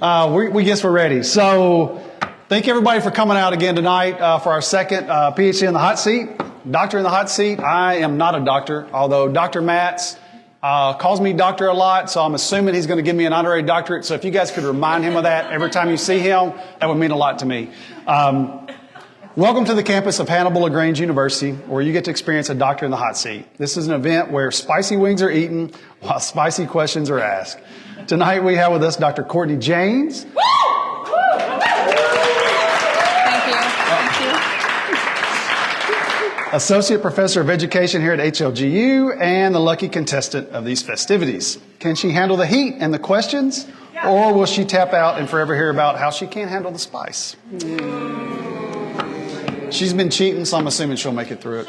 We guess we're ready. So thank you everybody for coming out again tonight for our second PhD in the hot seat. Doctor in the hot seat. I am not a doctor, although Dr. Matz calls me doctor a lot, so I'm assuming he's going to give me an honorary doctorate. So if you guys could remind him of that every time you see him, that would mean a lot to me. Welcome to the campus of Hannibal LaGrange University, where you get to experience a doctor in the hot seat. This is an event where spicy wings are eaten while spicy questions are asked. Tonight we have with us Dr. Courtney Janes. Thank you. Associate Professor of Education here at HLGU and the lucky contestant of these festivities. Can she handle the heat and the questions, or will she tap out and forever hear about how she can't handle the spice? She's been cheating, so I'm assuming she'll make it through it.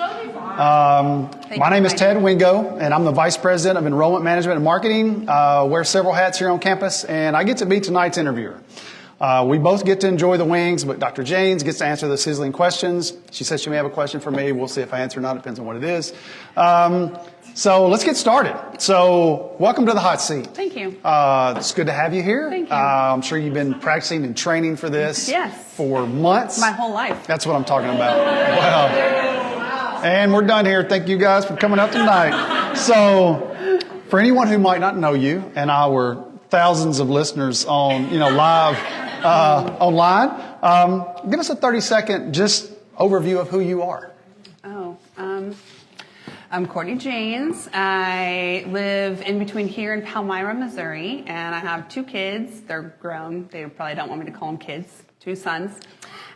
My name is Tad Wingo, and I'm the Vice President of Enrollment Management and Marketing. Wear several hats here on campus, and I get to be tonight's interviewer. We both get to enjoy the wings, but Dr. Janes gets to answer the sizzling questions. She says she may have a question for me. We'll see if I answer or not. Depends on what it is. So let's get started. So welcome to the hot seat. Thank you. It's good to have you here. Thank you. I'm sure you've been practicing and training for this for months. My whole life. That's what I'm talking about. Wow. And we're done here. Thank you guys for coming out tonight. So for anyone who might not know you, and our thousands of listeners on, live online, give us a 30-second just overview of who you are. I'm Courtney Janes. I live in between here and Palmyra, Missouri, and I have two kids. They're grown. They probably don't want me to call them kids. Two sons.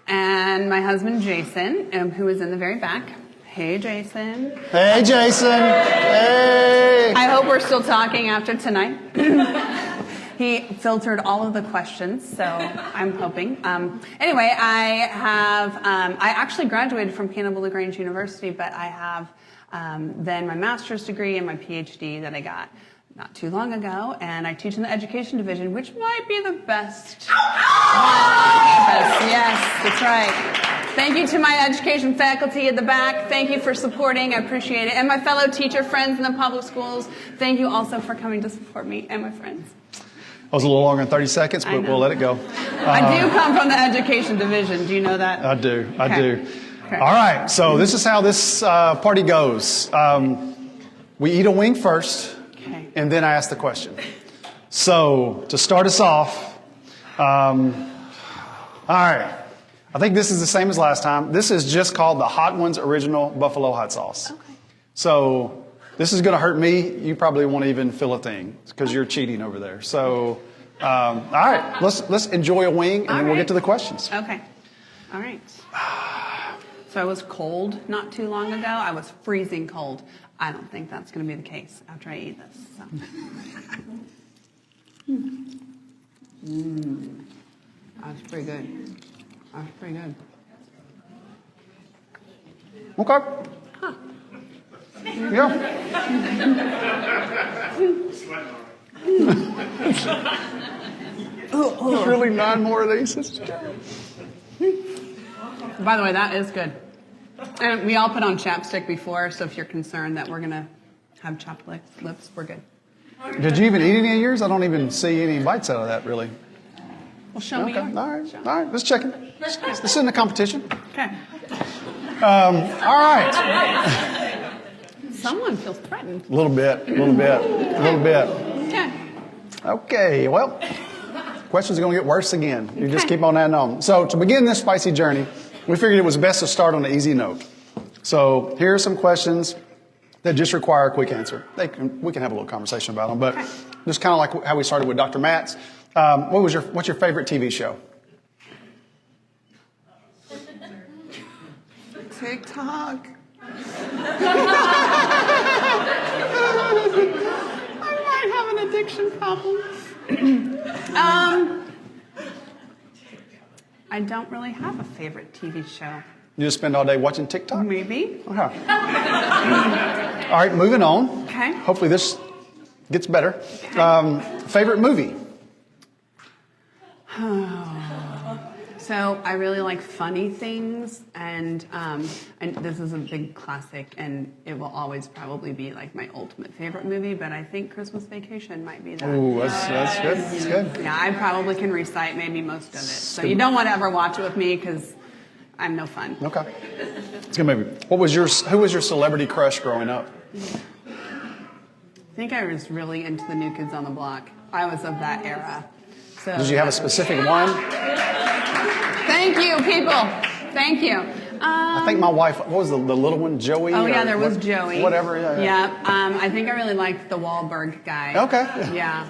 And my husband, Jason, who is in the very back. Hey, Jason. Hey, Jason. Hey. I hope we're still talking after tonight. He filtered all of the questions, so I'm hoping. Anyway, I actually graduated from Hannibal LaGrange University, but I have then my master's degree and my PhD that I got not too long ago, and I teach in the education division, which might be the best. Yes, that's right. Thank you to my education faculty at the back. Thank you for supporting. I appreciate it. And my fellow teacher friends in the public schools, thank you also for coming to support me and my friends. That was a little longer than 30 seconds, but we'll let it go. I do come from the education division. Do you know that? I do. Okay. I do. Okay. All right. So this is how this party goes. We eat a wing first, and then I ask the question. So to start us off, all right. I think this is the same as last time. This is just called the Hot Ones Original Buffalo Hot Sauce. Okay. So this is going to hurt me. You probably won't even feel a thing because you're cheating over there. So, all right, let's enjoy a wing, and then we'll get to the questions. Okay. All right. So I was cold not too long ago. I was freezing cold. I don't think that's going to be the case after I eat this. So. That was pretty good. That was pretty good. Okay. Huh. Yeah. There's really 9 more of these. By the way, that is good. And we all put on chapstick before, so if you're concerned that we're going to have chapped lips, we're good. Did you even eat any of yours? I don't even see any bites out of that, really. Well, show me. Okay. All right. Let's check it. This isn't a competition. Okay. All right. Someone feels threatened. A little bit. Okay, well, questions are going to get worse again. You just keep on adding on. So to begin this spicy journey, we figured it was best to start on an easy note. So here are some questions that just require a quick answer. We can have a little conversation about them, but just kind of like how we started with Dr. Matz. What's your favorite TV show? TikTok. I might have an addiction problem. I don't really have a favorite TV show. You just spend all day watching TikTok? Maybe. Okay. All right, moving on. Okay. Hopefully this gets better. Okay. Favorite movie? So I really like funny things, and this is a big classic, and it will always probably be like my ultimate favorite movie. But I think Christmas Vacation might be that. Ooh, that's good. That's good. Yeah, I probably can recite maybe most of it. So you don't want to ever watch it with me because I'm no fun. Okay, it's a good movie. Who was your celebrity crush growing up? I think I was really into the New Kids on the Block. I was of that era. So Did you have a specific one? Thank you, people. Thank you. I think my wife, what was the little one, Joey? Oh, yeah, there was Joey. Whatever, yeah. I think I really liked the Wahlberg guy. Okay. Yeah.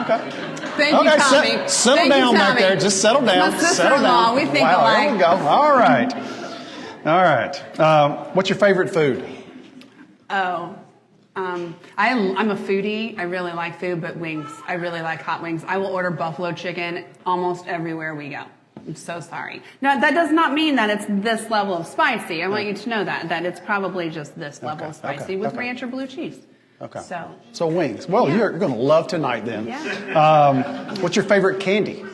Okay. Thank you, Tommy. Settle down back there. Just settle down. My sister-in-law, we think alike. There we go. All right. What's your favorite food? I'm a foodie. I really like food, but wings. I really like hot wings. I will order buffalo chicken almost everywhere we go. I'm so sorry. Now, that does not mean that it's this level of spicy. I want you to know that it's probably just this level of spicy with ranch or blue cheese. Okay. So wings. Well, you're going to love tonight then. Yeah. What's your favorite candy?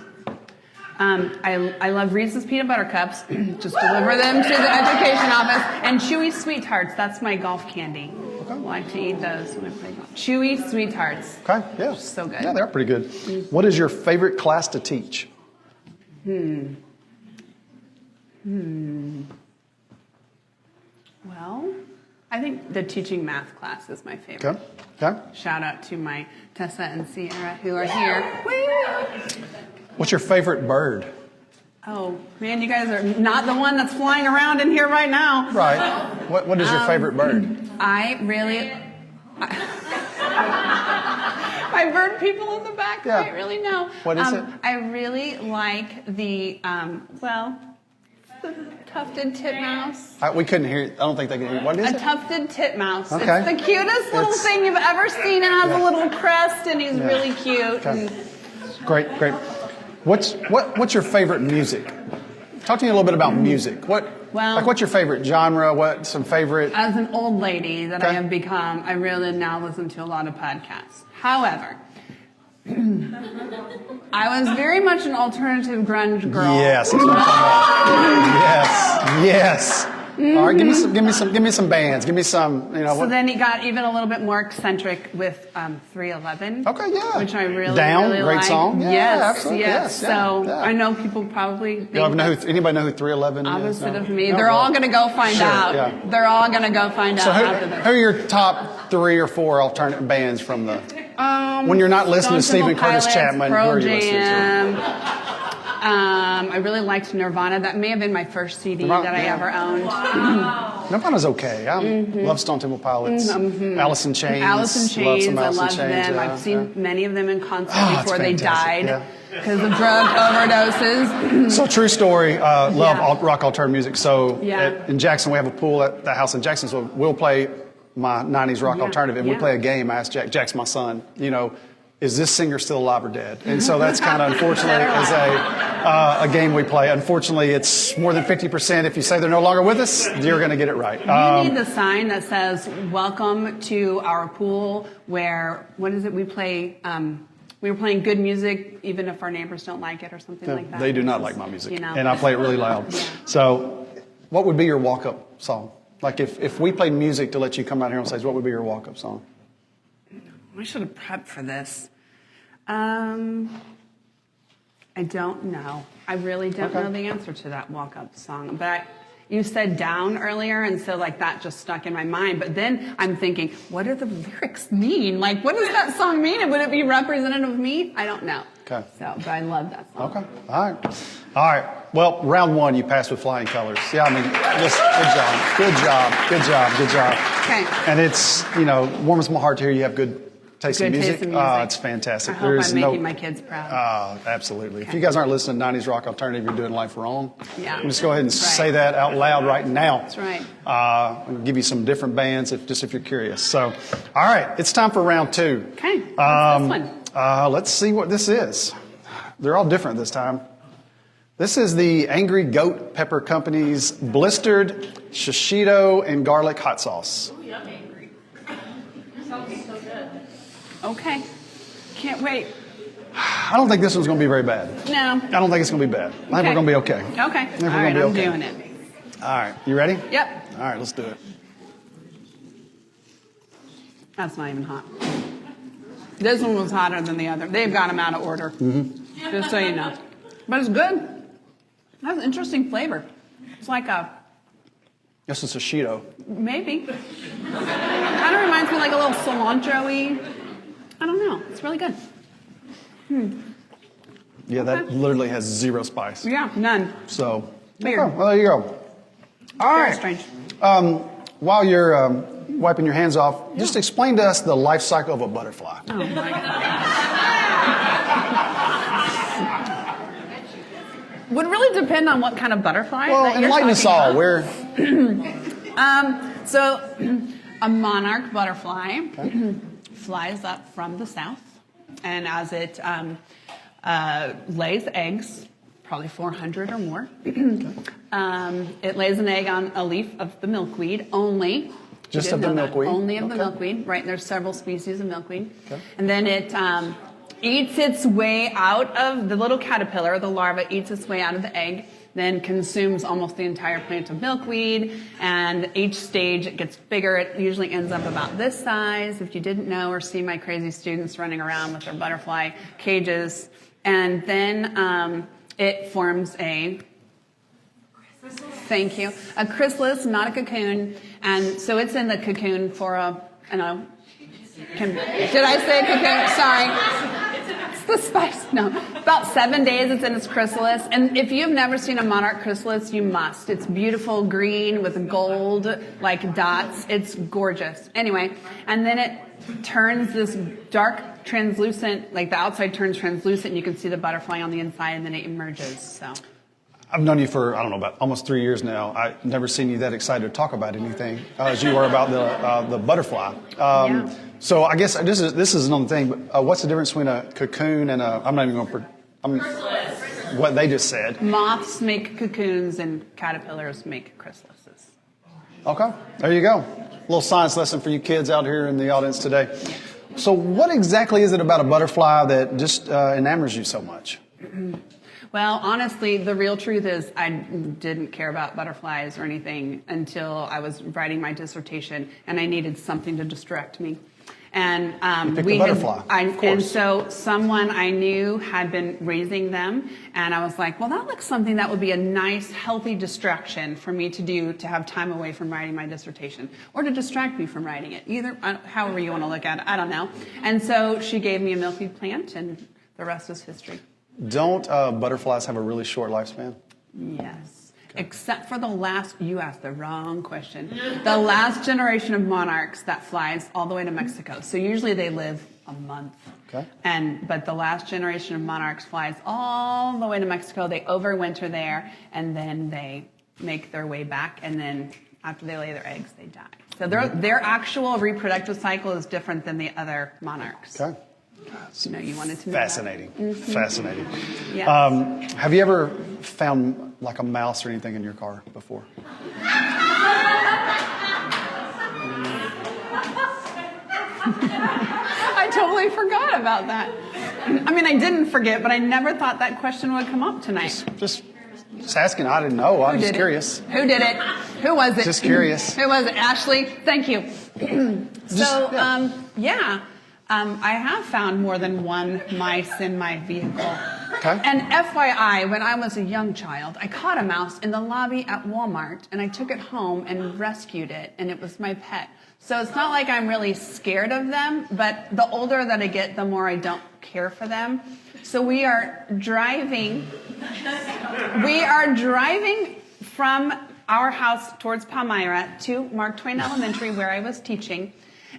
I love Reese's peanut butter cups. Just deliver them to the education office. And Chewy Sweet Tarts. That's my golf candy. Okay. I like to eat those when I play golf. Chewy Sweet Tarts. Okay, yeah. So good. Yeah, they're pretty good. What is your favorite class to teach? Well, I think the teaching math class is my favorite. Okay. Shout out to my Tessa and Sierra who are here. Woo! What's your favorite bird? Oh, man, you guys are not the one that's flying around in here right now. Right. What is your favorite bird? My bird people in the back might really know. What is it? I really like the tufted titmouse. We couldn't hear it. I don't think they can hear it. What is it? A tufted titmouse. Okay. It's the cutest little thing you've ever seen. It has a little crest, and he's really cute. Okay. Great. What's your favorite music? Talk to me a little bit about music. What's your favorite genre? What's some favorite? As an old lady that I have become, I really now listen to a lot of podcasts. However, I was very much an alternative grunge girl. Yes, that's what I'm talking about. Yes. All right, give me some bands. Give me some, So then he got even a little bit more eccentric with 311. Okay, yeah. Which I really, Down, really great like. song. Yeah, yes, absolutely. Yes. So I know people probably think anybody know who 311 is? Opposite of me. They're all going to go find out. Yeah. They're all going to go find out after this. Who are your top 3 or 4 alternate bands from the... when you're not listening to Stephen Curtis Chapman, who are you listening to? I really liked Nirvana. That may have been my first CD that I ever owned. Nirvana's okay. I love Stone Temple Pilots. Alice in Chains. Alice in Chains. I love them. Yeah, I've seen many of them in concert before they fantastic. died because of drug overdoses. So true story. Love rock alternative music. So Yeah. in Jackson, we have a pool at the house in Jackson. So we'll play my 90s rock alternative. And we play a game. I asked Jack's my son, is this singer still alive or dead? And so that's kind of unfortunately is a game we play. Unfortunately, it's more than 50%. If you say they're no longer with us, you're going to get it right. You need the sign that says, welcome to our pool where, what is it, we play, we were playing good music even if our neighbors don't like it or something like that. They do not like my music. And I play it really loud. So what would be your walk-up song? Like if we played music to let you come out here on stage, what would be your walk-up song? I should have prepped for this. I don't know. I really don't know the answer to that walk-up song. But you said down earlier, and so that just stuck in my mind. But then I'm thinking, what do the lyrics mean? What does that song mean? And would it be representative of me? I don't know. Okay. But I love that song. Okay. All right. Well, round 1, you passed with flying colors. Yeah, just good job. Okay. And it's, warms my heart to hear you have good taste in music. It's fantastic. I hope I'm making my kids proud. Absolutely. Okay. If you guys aren't listening to 90s rock alternative, you're doing life wrong. Yeah. Just go ahead and say that out loud right now. That's right. I'll give you some different bands if you're curious. So, all right, it's time for round 2. Okay. What's this one? Let's see what this is. They're all different this time. This is the Angry Goat Pepper Company's blistered shishito and garlic hot sauce. Ooh, yum, Angry. Sounds so good. Okay. Can't wait. I don't think this one's going to be very bad. No. I don't think it's going to be bad. I think we're going to be okay. Okay. I All think we're right, going to be I'm okay. doing it. All right. You ready? Yep. All right, let's do it. That's not even hot. This one was hotter than the other. They've got them out of order. Mm-hmm. Just so you know. But it's good. It has an interesting flavor. It's like a... Guess it's a Cheeto. Maybe. Kind of reminds me like a little cilantro-y. I don't know. It's really good. Yeah, that literally has zero spice. Yeah, none. So, Weird. oh, well, there you go. All Very right. strange. While you're wiping your hands off, just explain to us the life cycle of a butterfly. Oh, my God. Would really depend on what kind of butterfly Well, that you're enlighten us talking all. about. Where? So, a monarch butterfly flies up from the south, and as it lays eggs, probably 400 or more, it lays an egg on a leaf of the milkweed only. Just of the milkweed? Only of the milkweed, right? There's several species of milkweed. Okay. And then it eats its way out of the little caterpillar, the larva eats its way out of the egg, then consumes almost the entire plant of milkweed, and each stage it gets bigger. It usually ends up about this size, if you didn't know or see my crazy students running around with their butterfly cages. And then it forms a chrysalis, not a cocoon. And so it's in the cocoon for did I say cocoon? Sorry. It's the spice. No. About 7 days it's in its chrysalis. And if you've never seen a monarch chrysalis, you must. It's beautiful green with gold like dots. It's gorgeous. Anyway, and then it turns this dark translucent, like the outside turns translucent and you can see the butterfly on the inside and then it emerges. So I've known you for, I don't know, about almost 3 years now. I've never seen you that excited to talk about anything as you are about the butterfly. Yeah. So I guess this is another thing, but what's the difference between a cocoon and I'm not even going to, what they just said. Moths make cocoons and caterpillars make chrysalises. Okay, there you go. A little science lesson for you kids out here in the audience today. So what exactly is it about a butterfly that just enamors you so much? Well, honestly, the real truth is I didn't care about butterflies or anything until I was writing my dissertation and I needed something to distract me. And you picked a butterfly, of course. And so someone I knew had been raising them, and I was like, well, that looks something that would be a nice, healthy distraction for me to do to have time away from writing my dissertation, or to distract me from writing it. Either, however you want to look at it, I don't know. And so she gave me a milkweed plant, and the rest is history. Don't butterflies have a really short lifespan? Yes. Except for you asked the wrong question. The last generation of monarchs that flies all the way to Mexico. So usually they live a month. Okay. But the last generation of monarchs flies all the way to Mexico. They overwinter there, and then they make their way back. And then after they lay their eggs, they die. So their actual reproductive cycle is different than the other monarchs. Okay. No, you wanted to know Fascinating. that. Mm-hmm. Fascinating. Yes. Have you ever found like a mouse or anything in your car before? I totally forgot about that. I mean, I didn't forget, but I never thought that question would come up tonight. Just asking. I didn't know. I'm just curious. Who did it? Who was it? Just curious. Who was it? Ashley? Thank you. I have found more than one mice in my vehicle. Okay. And FYI, when I was a young child, I caught a mouse in the lobby at Walmart, and I took it home and rescued it, and it was my pet. So it's not like I'm really scared of them, but the older that I get, the more I don't care for them. So we are driving from our house towards Palmyra to Mark Twain Elementary, where I was teaching.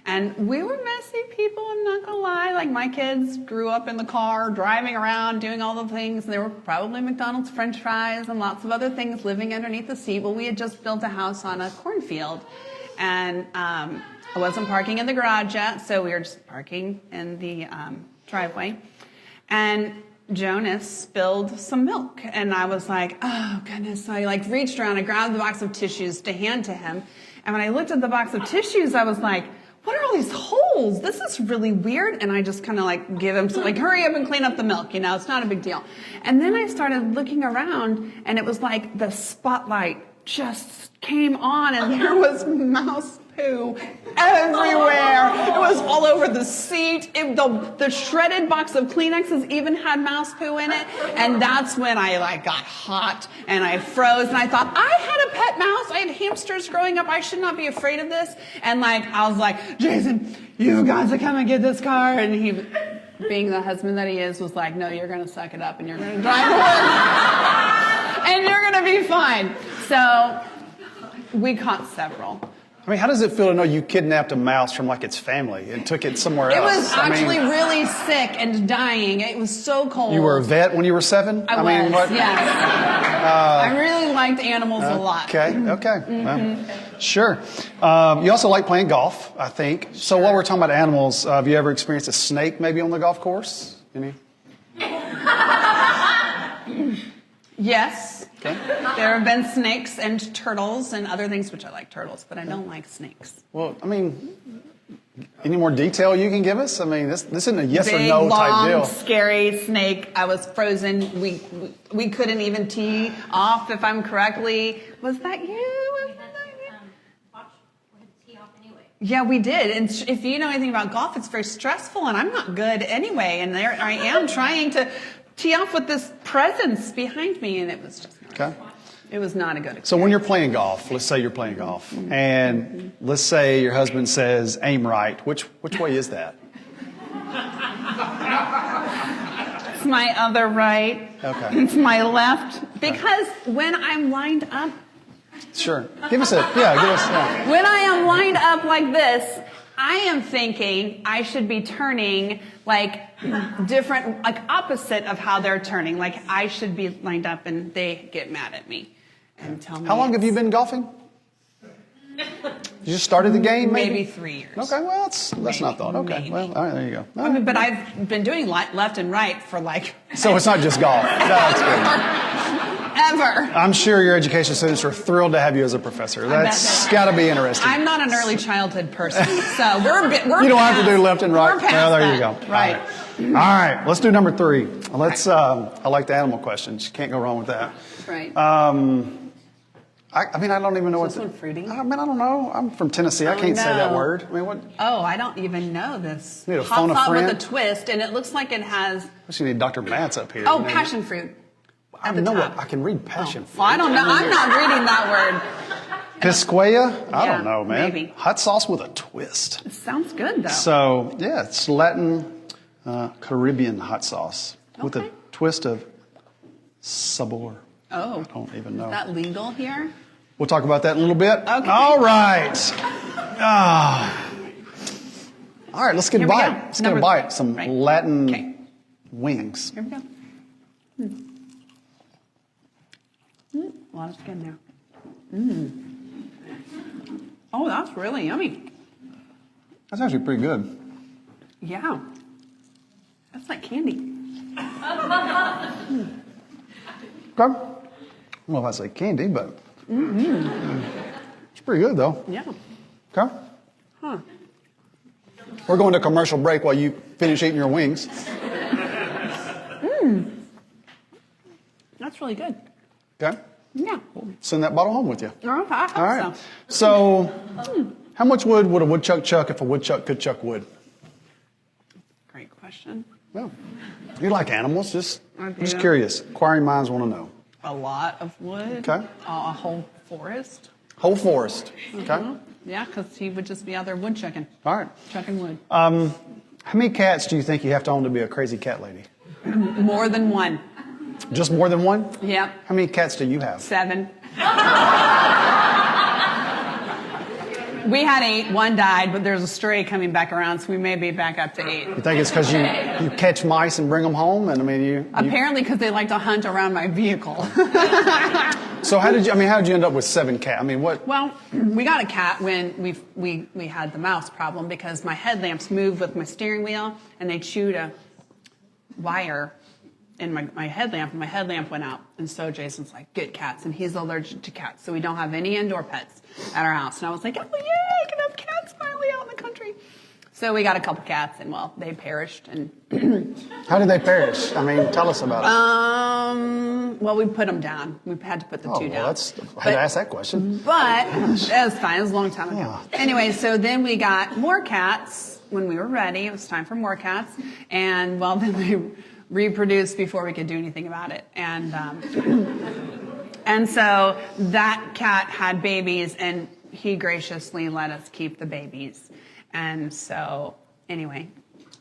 And we were messy people, I'm not gonna lie. Like, my kids grew up in the car, driving around, doing all the things. And there were probably McDonald's French fries and lots of other things living underneath the sea. Well, we had just built a house on a cornfield. And I wasn't parking in the garage yet, so we were just parking in the driveway. And Jonas spilled some milk. And I was like, oh, goodness. So I reached around, I grabbed the box of tissues to hand to him. And when I looked at the box of tissues, I was like, what are all these holes? This is really weird. And I just kind of like give him some, like, hurry up and clean up the milk. You know, it's not a big deal. And then I started looking around, and it was like the spotlight just came on, and there was mouse poo everywhere. It was all over the seat. The shredded box of Kleenexes even had mouse poo in it. And that's when I like got hot and I froze, and I thought, I had a pet mouse. I had hamsters growing up. I should not be afraid of this. And like, I was like, Jason, you guys are come and get this car. And he, being the husband that he is, was like, no, you're going to suck it up and you're going to drive away. And you're going to be fine. So we caught several. I mean, how does it feel to know you kidnapped a mouse from like its family and took it somewhere else? It was actually really sick and dying. It was so cold. You were a vet when you were 7? I mean, was, what? yes. I really liked animals a lot. Okay. Well, sure. You also like playing golf, I think. So while we're talking about animals, have you ever experienced a snake maybe on the golf course? Any? Yes. Okay. There have been snakes and turtles and other things, which I like turtles, but I don't like snakes. Well, I mean, any more detail you can give us? I mean, this isn't a yes Big, or no long, type deal. scary snake. I was frozen. We couldn't even tee off, if I'm correctly. Was that you? Yeah, we did. And if you know anything about golf, it's very stressful, and I'm not good anyway. And there I am trying to tee off with this presence behind me, and it was just it was not a good experience. So when you're playing golf, let's say you're playing golf, and let's say your husband says, aim right. Which way is that? It's my other right. Okay. It's my left. Because when I'm lined up, Sure. Give us. Yeah. when I am lined up like this, I am thinking I should be turning like different, like opposite of how they're turning. Like I should be lined up and they get mad at me and tell me. How long have you been golfing? You just started the game, Maybe 3 years. Okay, well, that's not thought. Okay, Maybe. well, all right, there you go. I mean, but I've been doing left and right for like So it's not just golf. That's good. ever. I'm sure your education students are thrilled to have you as a professor. That's got to be interesting. I'm not an early childhood person, so we're You don't have to do left and right. We're past Well, there that. you go. Right. All right, let's do number 3. Let's. I like the animal questions. You can't go wrong with that. Right. I mean, I don't even know Is this what. one fruity? I mean, I don't know. I'm from Tennessee. I can't say that no. word. I mean, what? Oh, I don't even know this. You need to Hot phone a thought friend? with a twist, and it looks like it has. You need Dr. Matz up here. Oh, I mean, passion fruit. I At the know top. what I can read passion fruit. Well, I don't know. I'm not reading that word. Pisqueya? I Yeah, don't know, man. maybe. Hot sauce with a twist. It sounds good though. So, yeah, it's Latin Caribbean hot sauce with a Okay. twist of sabor. Oh, I don't even know. Is that legal here? We'll talk about that in a little bit. Okay. All right. All right, let's get a Here we bite. go. Let's get a bite. Some Right. Latin Okay. wings. Here we go. A lot of skin there. Oh, that's really yummy. That's actually pretty good. Yeah. That's like candy. Okay. I don't know if I say candy, but it's pretty good, though. Yeah. Okay. Huh. We're going to commercial break while you finish eating your wings. That's really good. Okay. Yeah. Send that bottle home with you. I hope All right. so. So, how much wood would a woodchuck chuck if a woodchuck could chuck wood? Great question. Well, you like animals? Just do. curious. Inquiring minds want to know. A lot of wood. Okay. A whole forest. Whole forest. Okay. Yeah, because he would just be out there woodchucking. All right. Chucking wood. How many cats do you think you have to own to be a crazy cat lady? More than one. Just more than one? Yep. How many cats do you have? 7. We had 8. One died, but there's a stray coming back around, so we may be back up to 8. You think it's because you catch mice and bring them home? And I mean, you Apparently, because they like to hunt around my vehicle. So how did you end up with 7 cats? I mean, what? Well, we got a cat when we had the mouse problem because my headlamps moved with my steering wheel, and they chewed a wire in my headlamp, and my headlamp went out. And so Jason's like, get cats. And he's allergic to cats. So we don't have any indoor pets at our house. And I was like, oh, yay, I can have cats finally out in the country. So we got a couple cats, and well, they perished. And How did they perish? I mean, tell us about it. well, we put them down. We had to put the two down. I had to ask that question. But that was fine. It was a long time ago. Yeah. Anyway, so then we got more cats when we were ready. It was time for more cats, and well, then they reproduced before we could do anything about it. And so that cat had babies, and he graciously let us keep the babies. And so, anyway,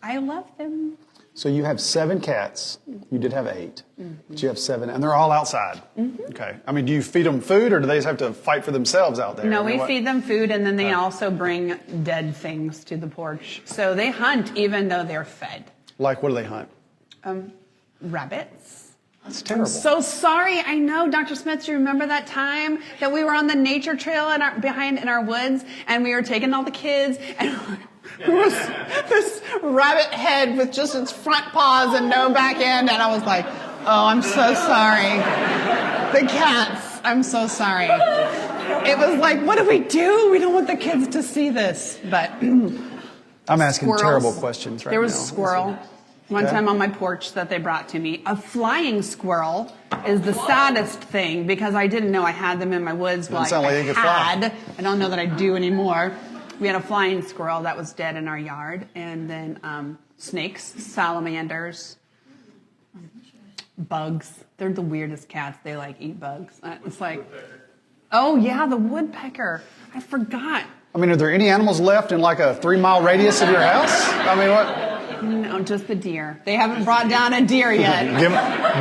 I love them. So you have 7 cats. You did have 8, but you have 7, and they're all outside. Okay. I mean, do you feed them food, or do they just have to fight for themselves out there? No, I mean, we feed them food, and then they also bring dead things to the porch. So they hunt even though they're fed. Like, what do they hunt? Rabbits. That's terrible. I'm so sorry. I know, Dr. Smith, do you remember that time that we were on the nature trail in our woods, and we were taking all the kids, and there was this rabbit head with just its front paws and no back end, and I was like, oh, I'm so sorry. The cats, I'm so sorry. It was like, what do? We don't want the kids to see this. But I'm asking squirrels. terrible questions right now. There was a squirrel one time on my porch that they brought to me. A flying squirrel is the saddest thing because I didn't know I had them in my woods. Well, sound like I they could fly. had. I don't know that I do anymore. We had a flying squirrel that was dead in our yard, and then snakes, salamanders, bugs. They're the weirdest cats. They like eat bugs. It's like, oh yeah, the woodpecker. I forgot. I mean, are there any animals left in like a 3-mile radius of your house? I mean, what? No, just the deer. They haven't brought down a deer yet.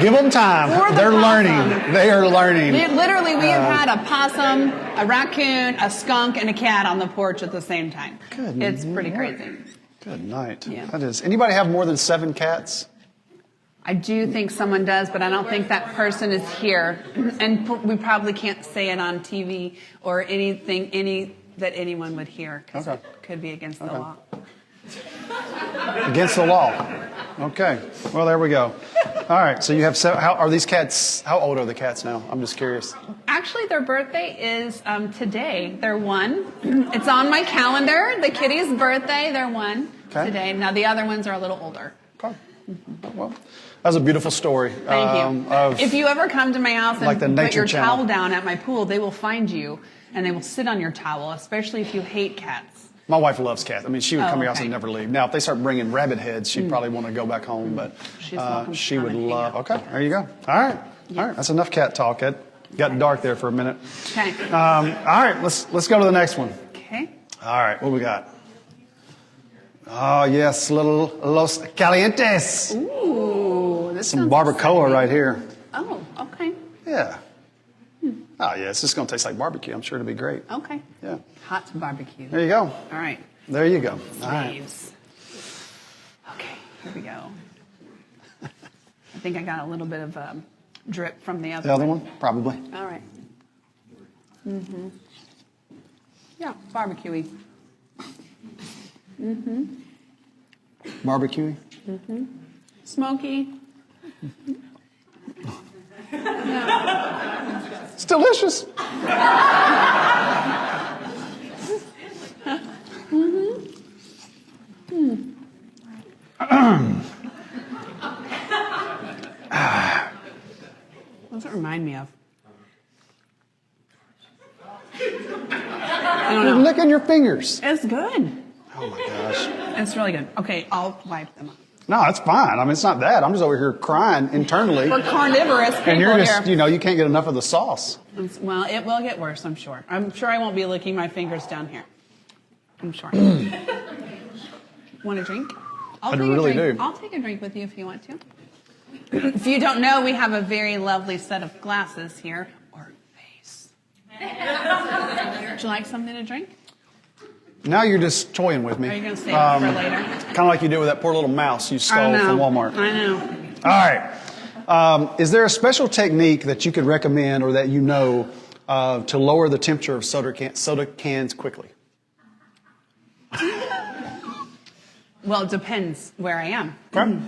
Give them time. Or the They're possum. learning. They are learning. Literally, we have had a possum, a raccoon, a skunk, and a cat on the porch at the same time. Good It's pretty crazy. Good night. Yeah. That is. Anybody have more than 7 cats? I do think someone does, but I don't think that person is here. And we probably can't say it on TV or anything that anyone would hear because it could be against the law. Against the law. Okay. Well, there we go. All right. So you have 7. How are these cats? How old are the cats now? I'm just curious. Actually, their birthday is today. They're 1. It's on my calendar. The kitty's birthday. They're 1 today. Now the other ones are a little older. Okay. Well, that was a beautiful story. Thank you. If you ever come to my house and like the put Nature your Channel. towel down at my pool, they will find you and they will sit on your towel, especially if you hate cats. My wife loves cats. I mean, she would come to your house okay. and never leave. Now, if they start bringing rabbit heads, she'd probably want to go back home. But She's welcome to she come would and hang love. out. Okay, there you go. All right. All right. That's enough cat talk. It got dark there for a minute. Okay. All right. Let's go to the next one. Okay. All right. What do we got? Oh, yes. Little Los Calientes. Ooh, this Some sounds barbacoa exciting. right here. Oh, okay. Yeah. Oh, yeah. It's just going to taste like barbecue. I'm sure it'll be great. Okay. Yeah. Hot barbecue. There you go. All right. There you go. All right. Slaves. Okay, here we go. I think I got a little bit of drip from the other The other one? Probably. All right. Mm-hmm. Yeah, barbecue-y. Mm-hmm. Barbecue. Mm-hmm. Smoky. It's delicious. What does it remind me of? I don't You're know. licking your fingers. It's good. Oh my gosh. It's really good. Okay, I'll wipe them up. No, it's fine. I mean, it's not that. I'm just over here crying internally. We're carnivorous people And you're just, here. you can't get enough of the sauce. Well, it will get worse, I'm sure. I'm sure I won't be licking my fingers down here. I'm sure. Want a drink? I really do. I'll take a drink with you if you want to. If you don't know, we have a very lovely set of glasses here. Or vase. Would you like something to drink? Now you're just toying with me. Are you going to save it for later? Kind of like you did with that poor little mouse you I stole know. from Walmart. I know. All right. Is there a special technique that you could recommend or that you know to lower the temperature of soda cans quickly? Well, it depends where I am. Okay.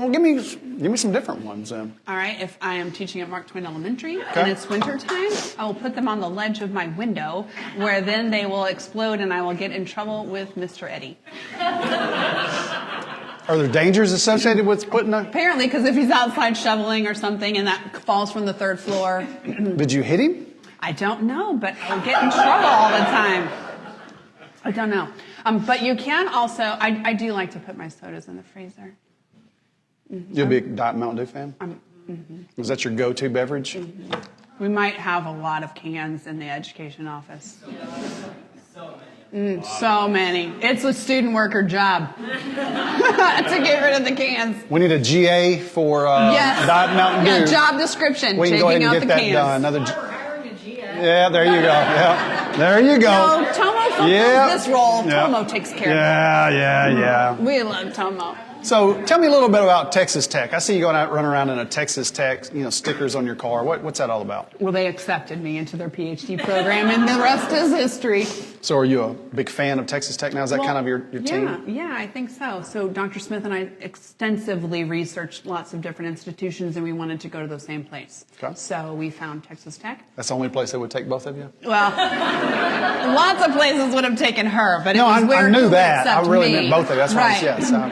Well, give me some different ones then. All right, if I am teaching at Mark Twain Elementary and it's winter time, I will put them on the ledge of my window where then they will explode and I will get in trouble with Mr. Eddie. Are there dangers associated with putting a... Apparently, because if he's outside shoveling or something and that falls from the 3rd floor. Did you hit him? I don't know, but I'll get in trouble all the time. I don't know. But you can also, I do like to put my sodas in the freezer. You'll be a Diet Mountain Dew fan? Is that your go-to beverage? We might have a lot of cans in the education office. So many. It's a student worker job to get rid of the cans. We need a GA for Diet Mountain Dew. Yeah, job description. We can go ahead and get that done. Yeah, there you go. Yeah, there you go. No, Tomo fulfills this role. Tomo takes care of it. Yeah. We love Tomo. So tell me a little bit about Texas Tech. I see you going out, running around in a Texas Tech, stickers on your car. What's that all about? Well, they accepted me into their PhD program, and the rest is history. So are you a big fan of Texas Tech now? Is that kind of your team? Yeah, I think so. So Dr. Smith and I extensively researched lots of different institutions, and we wanted to go to the same place. Okay. So we found Texas Tech. That's the only place that would take both of you? Well, lots of places would have taken her, but I knew that. I really meant both of you. That's right.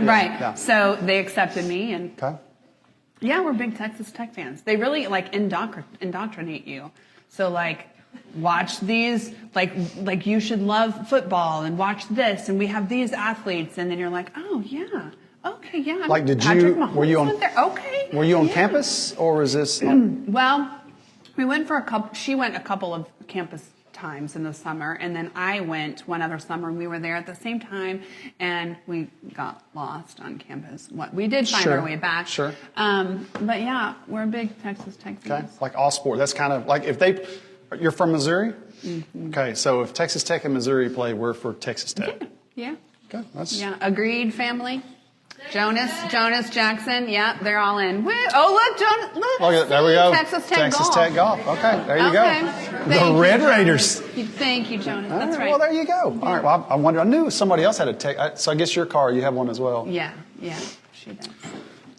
Right. Yeah. So they accepted me, and okay. Yeah, we're big Texas Tech fans. They really indoctrinate you. So watch these, like you should love football and watch this, and we have these athletes, and then you're like, oh yeah, okay, yeah. Were you on? Okay. Were you on campus, or was this? Well, we went for a couple. She went a couple of campus times in the summer, and then I went one other summer, and we were there at the same time, and we got lost on campus. We did find our way back. Sure. But yeah, we're a big Texas Tech fans. Okay, like all sport. That's kind of like you're from Missouri? Mm-hmm. Okay, so if Texas Tech and Missouri play, we're for Texas Tech. Yeah. Okay, Agreed, family. Jonas, Jackson, yeah, they're all in. Oh, look, there we go. Texas Tech Golf. Okay, there you go. The Red Raiders. Thank you, Jonas. That's right. Well, there you go. All right. Well, I knew somebody else had a Tech. So I guess your car, you have one as well. Yeah, she does.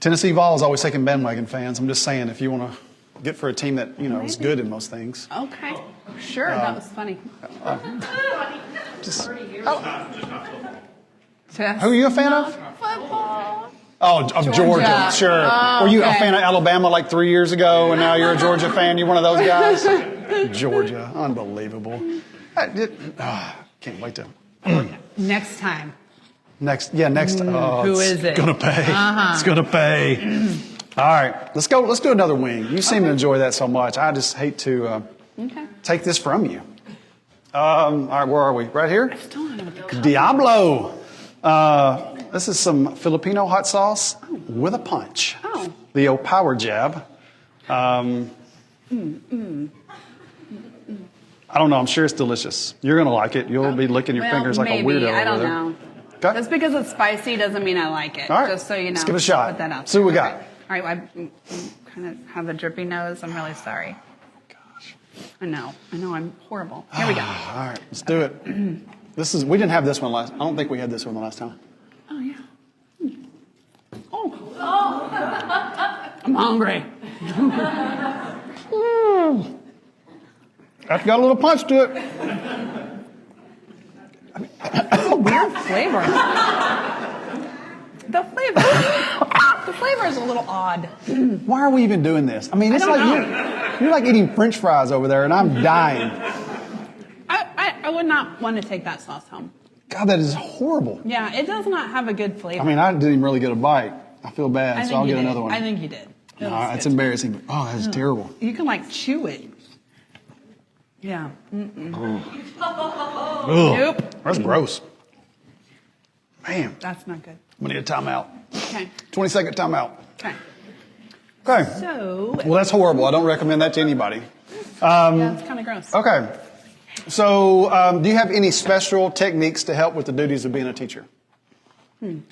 Tennessee Vols always taking bandwagon fans. I'm just saying, if you want to get for a team that is good in most things. Okay, sure. That was funny. Who are you a fan of? Football. Oh, of Georgia. Sure. Oh, Were you a fan of Alabama like 3 years ago, and now you're a Georgia fan? You're one of those guys? Georgia. Unbelievable. Can't wait to. Next time. Next. Who is it? It's going to pay. It's going to pay. All right. Let's go. Let's do another wing. You seem to enjoy that so much. I just hate to take this from you. All right. Where are we? Right here? Diablo. This is some Filipino hot sauce with a punch. Oh. The old power jab. I don't know. I'm sure it's delicious. You're going to like it. You'll be licking your fingers like a weirdo. I don't over there. know. Okay. Just because it's spicy doesn't mean I like it. All right. Just so you know. Let's give it a shot. Put that out. See what we got. All right. I kind of have a drippy nose. I'm really sorry. Gosh. I know. I'm horrible. Here we go. All right. Let's do it. We didn't have this one last. I don't think we had this one the last time. Oh yeah. Oh. I'm hungry. That's got a little punch to it. It's a weird flavor. The flavor is a little odd. Why are we even doing this? I mean, it's you're like eating French fries over there, and I'm dying. I would not want to take that sauce home. God, that is horrible. Yeah, it does not have a good flavor. I mean, I didn't even really get a bite. I feel bad, so I'll get another one. I think you did. It's embarrassing, but that's terrible. You can chew it. Yeah. Nope. That's gross. Man. That's not good. I'm going to need a timeout. Okay. 20-second timeout. Okay. Okay. So. Well, that's horrible. I don't recommend that to anybody. Yeah, it's kind of gross. Okay. So, do you have any special techniques to help with the duties of being a teacher? I'm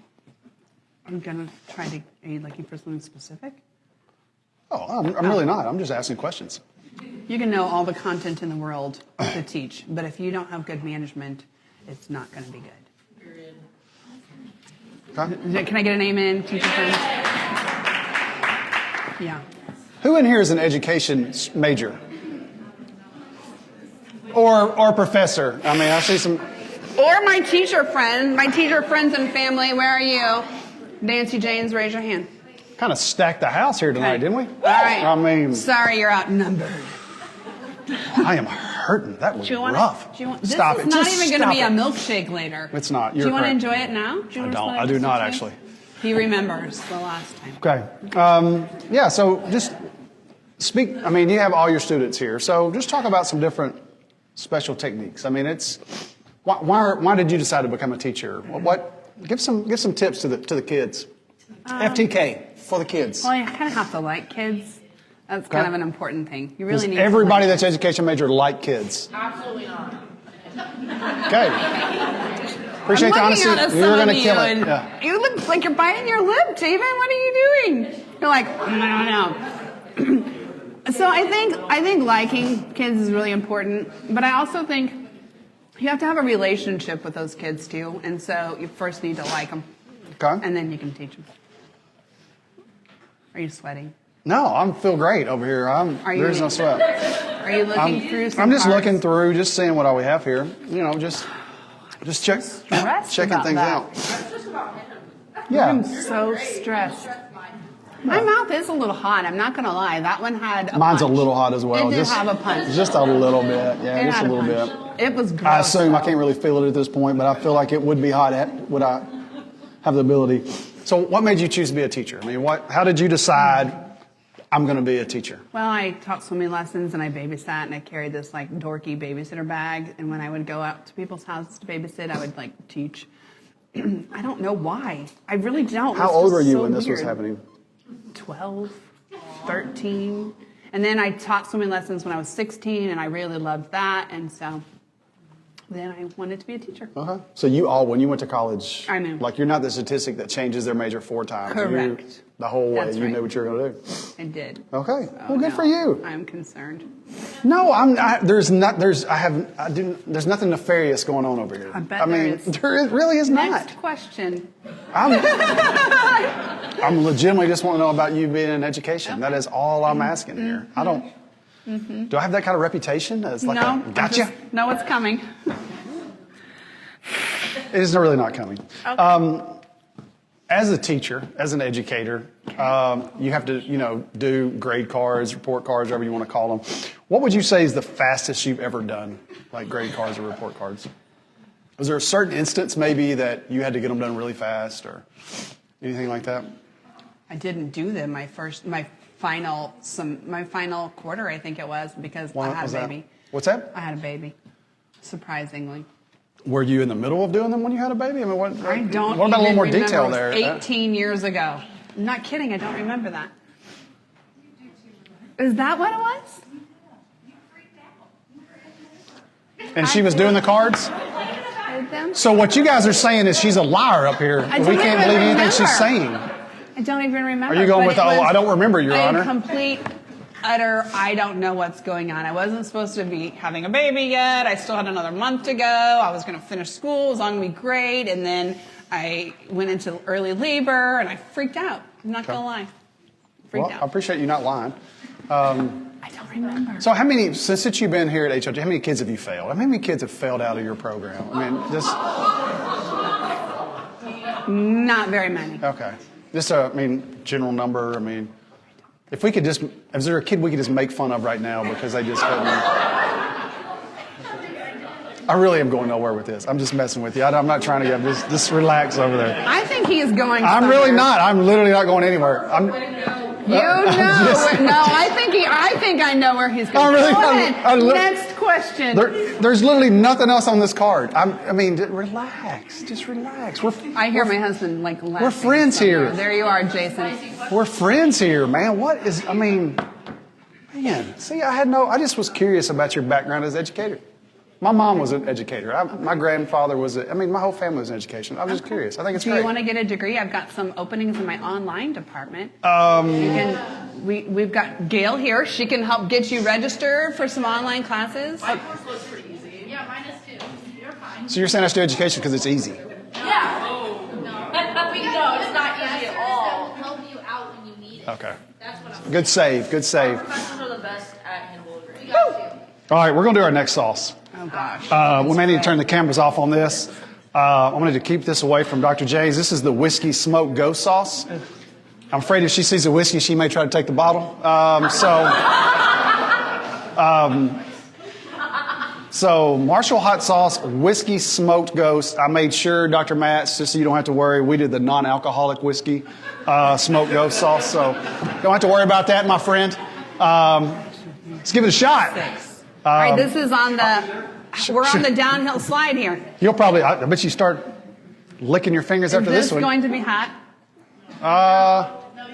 going to try to. Are you looking for something specific? Oh, I'm really not. I'm just asking questions. You can know all the content in the world to teach, but if you don't have good management, it's not going to be good. Okay. Can I get an amen, teacher friends? Yeah. Who in here is an education major? Or professor? I mean, I see some. Or my teacher friends and family. Where are you? Nancy Janes, raise your hand. Kind of stacked the house here tonight, didn't we? All right. I mean, sorry, you're outnumbered. I am hurting. That was rough. Stop it. This is not even going to be a milkshake later. It's not. Do you want to enjoy it now? I do not actually. He remembers the last time. Okay. Yeah. So just speak. I mean, you have all your students here, so just talk about some different special techniques. I mean, it's why did you decide to become a teacher? Give some tips to the kids. FTK for the kids. Well, you kind of have to like kids. That's kind of an important thing. You really need everybody that's education major like kids. Absolutely not. Okay. Appreciate the honesty. You're going to kill it. Yeah. You look like you're biting your lip, David. What are you doing? You're like, no. So I think liking kids is really important, but I also think you have to have a relationship with those kids too, and so you first need to like them, and then you can teach them. Are you sweating? No, I feel great over here. There's no sweat. Are you looking through some I'm just cards? looking through, just seeing what all we have here. You know, just checking things out. Yeah. I'm so stressed. My mouth is a little hot. I'm not going to lie. That one had a Mine's punch. a little hot as well. It did have a punch. Just a little bit. Yeah, It just a had little punch. bit. It was gross. I assume I can't really feel it at this point, but I feel like it would be hot. Would I have the ability? So what made you choose to be a teacher? I mean, how did you decide I'm going to be a teacher? Well, I taught swimming lessons and I babysat and I carried this like dorky babysitter bag. And when I would go out to people's houses to babysit, I would like teach. I don't know why. I really don't. How old were you when this was happening? 12, 13. And then I taught swimming lessons when I was 16 and I really loved that. And so then I wanted to be a teacher. Uh-huh. So when you went to college, I knew. Like you're not the statistic that changes their major 4 times. Correct. The whole way. That's You right. knew what you were going to do. I did. Okay. Well, good for you. I'm concerned. No, there's nothing nefarious going on over here. I bet there is. There really is not. Next question. I'm legitimately just want to know about you being in education. Okay. That is all I'm asking here. I don't. Do I have that kind of reputation? As like No. a gotcha? No, it's coming. It is really not coming. Okay. As a teacher, as an educator, you have to, do grade cards, report cards, whatever you want to call them. What would you say is the fastest you've ever done, like grade cards or report cards? Was there a certain instance maybe that you had to get them done really fast or anything like that? I didn't do them my final quarter, I think it was, because I had a baby. What's that? I had a baby, surprisingly. Were you in the middle of doing them when you had a baby? I mean, what I don't. What about a little more remember. detail It was there? 18 years ago. I'm not kidding. I don't remember that. Is that what it was? And she was doing the cards? Did them? So what you guys are saying is she's a liar up here. I We don't can't even believe anything remember. she's saying. I don't even remember. Are you going but with, it was I don't remember, Your Honor? A complete, utter, I don't know what's going on. I wasn't supposed to be having a baby yet. I still had another month to go. I was going to finish school. It was going to be great. And then I went into early labor and I freaked out. I'm not going to lie. Freaked out. I appreciate you not lying. I don't remember. So since you've been here at HLGU, how many kids have you failed? How many kids have failed out of your program? I mean, just... Not very many. Okay. Just general number. If is there a kid we could just make fun of right now because they just couldn't? I really am going nowhere with this. I'm just messing with you. I'm not trying to just relax over there. I think he is going I'm somewhere. really not. I'm literally not going anywhere. I think I know where he's going. Really, Go ahead. Next question. There's literally nothing else on this card. Relax. Just relax. I hear my husband laughing. We're friends here. There you are, Jason. We're friends here, man. See, I just was curious about your background as an educator. My mom was an educator. My grandfather was my whole family was in education. I'm just curious. I think it's great. Do you want to get a degree? I've got some openings in my online department. We've got Gail here. She can help get you registered for some online classes. My course was pretty easy. Yeah, mine is too. You're fine. So you're saying I should do education because it's easy? Yeah. No, it's not easy at all. Help you out when you need it. Okay. That's what I'm Good save. Good save. Professionals are the best at handball. We got you. All right, we're going to do our next sauce. Oh, gosh. We may need to turn the cameras off on this. I'm going to keep this away from Dr. James. This is the whiskey smoked ghost sauce. I'm afraid if she sees the whiskey, she may try to take the bottle. So Marshall hot sauce, whiskey smoked ghost. I made sure, Dr. Matz, just so you don't have to worry, we did the non-alcoholic whiskey smoked ghost sauce. So don't have to worry about that, my friend. Let's give it a shot. 6. All right, this is on the, we're on the downhill slide here. You'll probably, I bet you start licking your fingers after Is this one. going to be hot?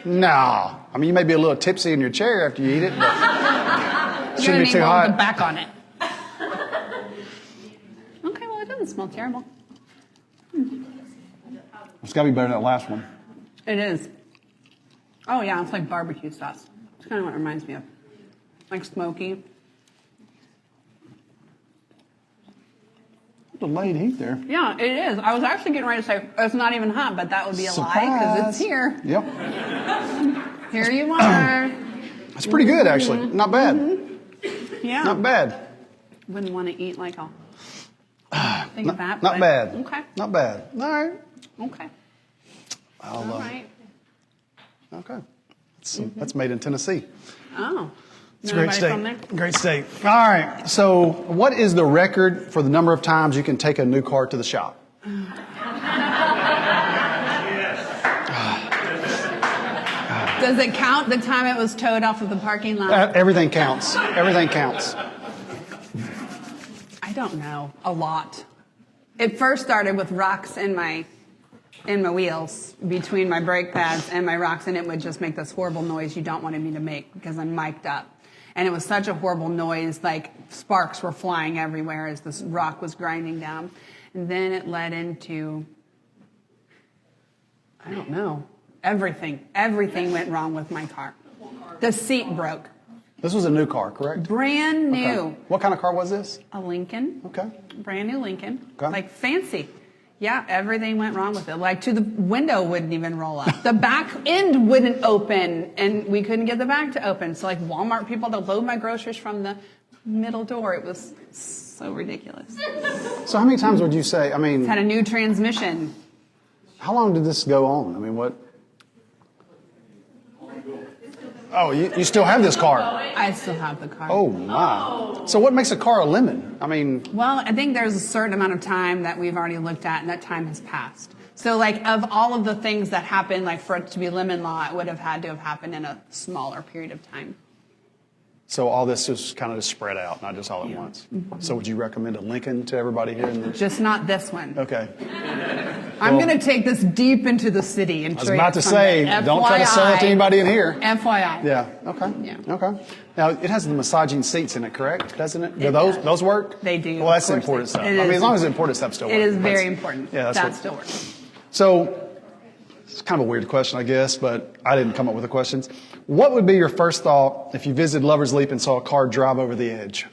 No. I mean, you may be a little tipsy in your chair after you eat it, but it You're shouldn't going be to too need hot. the back on it. Okay, well, it doesn't smell terrible. It's got to be better than that last one. It is. Oh, yeah, it's like barbecue sauce. It's kind of what it reminds me of. Like smoky. Delayed heat there. Yeah, it is. I was actually getting ready to say it's not even hot, but that would be a lie because it's here. Yep. Here you are. That's pretty good, actually. Not bad. Yeah. Not bad. Wouldn't want to eat like a thing of that. Not but- bad. Okay. Not bad. All right. Okay. All right. Okay. That's made in Tennessee. Oh. It's a great Anybody state. from there? Great state. All right. So, what is the record for the number of times you can take a new car to the shop? Does it count the time it was towed off of the parking lot? Everything counts. Everything counts. I don't know. A lot. It first started with rocks in my wheels between my brake pads and my rocks, and it would just make this horrible noise you don't want me to make because I'm mic'd up. And it was such a horrible noise, like sparks were flying everywhere as this rock was grinding down. And then it led into, I don't know, everything. Everything went wrong with my car. The seat broke. This was a new car, correct? Brand new. Okay. What kind of car was this? A Lincoln. Okay. Brand new Lincoln. Okay. Like fancy. Yeah, everything went wrong with it. Like to the window wouldn't even roll up. The back end wouldn't open and we couldn't get the back to open. So like Walmart people to load my groceries from the middle door. It was so ridiculous. So how many times would you say, I mean, Had a new transmission. how long did this go on? I mean, what? Oh, you still have this car? I still have the car. Oh, my. So what makes a car a lemon? I mean, Well, I think there's a certain amount of time that we've already looked at, and that time has passed. So, like, of all of the things that happened, like, for it to be lemon law, it would have had to have happened in a smaller period of time. so all this is kind of just spread out, not just all at once. So would you recommend a Lincoln to everybody here? Just not this one. Okay. I'm going to take this deep into the city and I was about to say, don't try to sell it to anybody in here. FYI. Yeah. Okay. Yeah. Okay. Now it has the massaging seats in it, correct? Doesn't it? Do those work? They do. Well, that's the Of course important they- stuff. it I mean, is as long as the important stuff still works. It is That's- very important. Yeah, that's that what, still works. So it's kind of a weird question, I guess, but I didn't come up with the questions. What would be your first thought if you visited Lover's Leap and saw a car drive over the edge?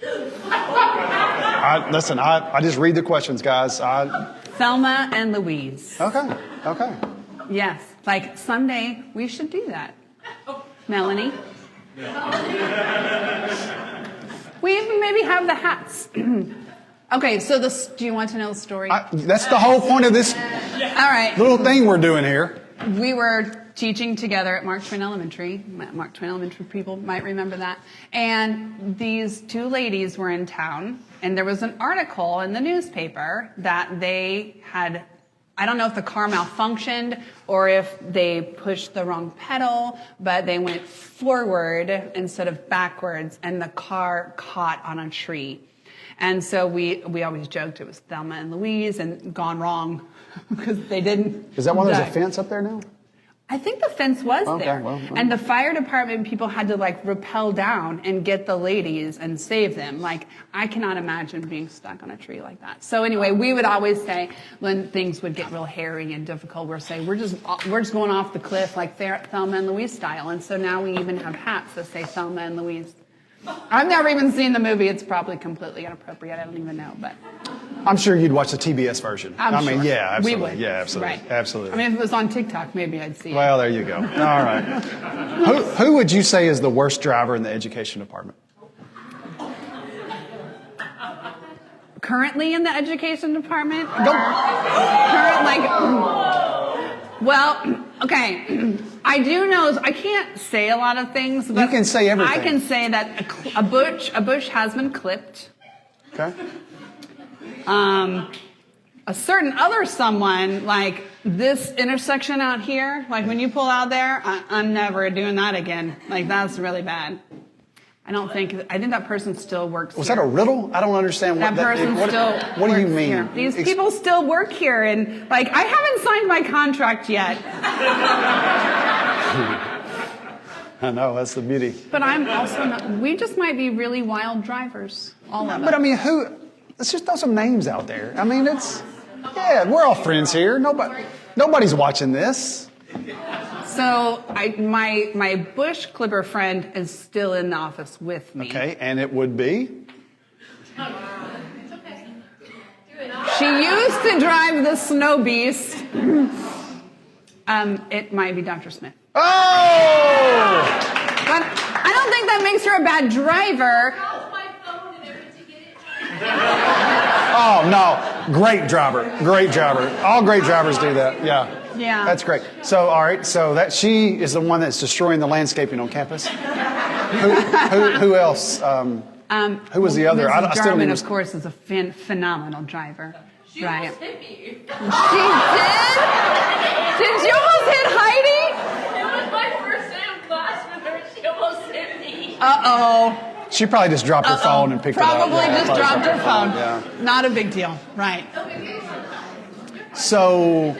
Listen, I just read the questions, guys. Thelma and Louise. Okay. Okay. Yes. Like, someday we should do that. Melanie. We even maybe have the hats. Okay, so do you want to know the story? That's the whole point of this All right. little thing we're doing here. We were teaching together at Mark Twain Elementary. Mark Twain Elementary people might remember that. And these two ladies were in town, and there was an article in the newspaper that they had, I don't know if the car malfunctioned or if they pushed the wrong pedal, but they went forward instead of backwards, and the car caught on a tree. And so we always joked it was Thelma and Louise and gone wrong because they didn't. Is that why there's a die. fence up there now? I think the fence was Okay, there. well. And the fire department people had to like rappel down and get the ladies and save them. Like, I cannot imagine being stuck on a tree like that. So anyway, we would always say when things would get real hairy and difficult, we're saying we're just going off the cliff like Thelma and Louise style. And so now we even have hats that say Thelma and Louise. I've never even seen the movie. It's probably completely inappropriate. I don't even know, but I'm sure you'd watch the TBS version. I'm mean, sure. yeah, absolutely. We would. Yeah, absolutely. Right. Absolutely. I mean, if it was on TikTok, maybe I'd see it. Well, there you go. All right. Who would you say is the worst driver in the education department? Currently in the education department? Well, okay. I do know, I can't say a lot of things, but You can say everything. I can say that a bush has been clipped. Okay. A certain other someone, like this intersection out here, like when you pull out there, I'm never doing that again. Like that's really bad. I think that person still works Was here. that a riddle? I don't understand That person still What do you works mean? here. These people still work here, and like I haven't signed my contract yet. I know, that's the beauty. But I'm also not. We just might be really wild drivers, all of us. But I mean, let's just throw some names out there. I mean, we're all friends here. Nobody's watching this. So my bush clipper friend is still in the office with me. Okay, and it would be? She used to drive the snow beast. It might be Dr. Smith. Oh! But I don't think that makes her a bad driver. Oh, no. Great driver. Great driver. All great drivers do that. Yeah. Yeah. That's great. So, all right. So she is the one that's destroying the landscaping on campus. Who else? Who was the other? Mrs. I still don't Jarman, even. of course, is a phenomenal driver. She right. almost hit me. She did? Did you almost hit Heidi? It was my first day of class with her. She almost hit me. Uh-oh. She probably just dropped her phone and picked it up. Probably Yeah, just probably dropped her phone. Yeah. Not a big deal. Right. So,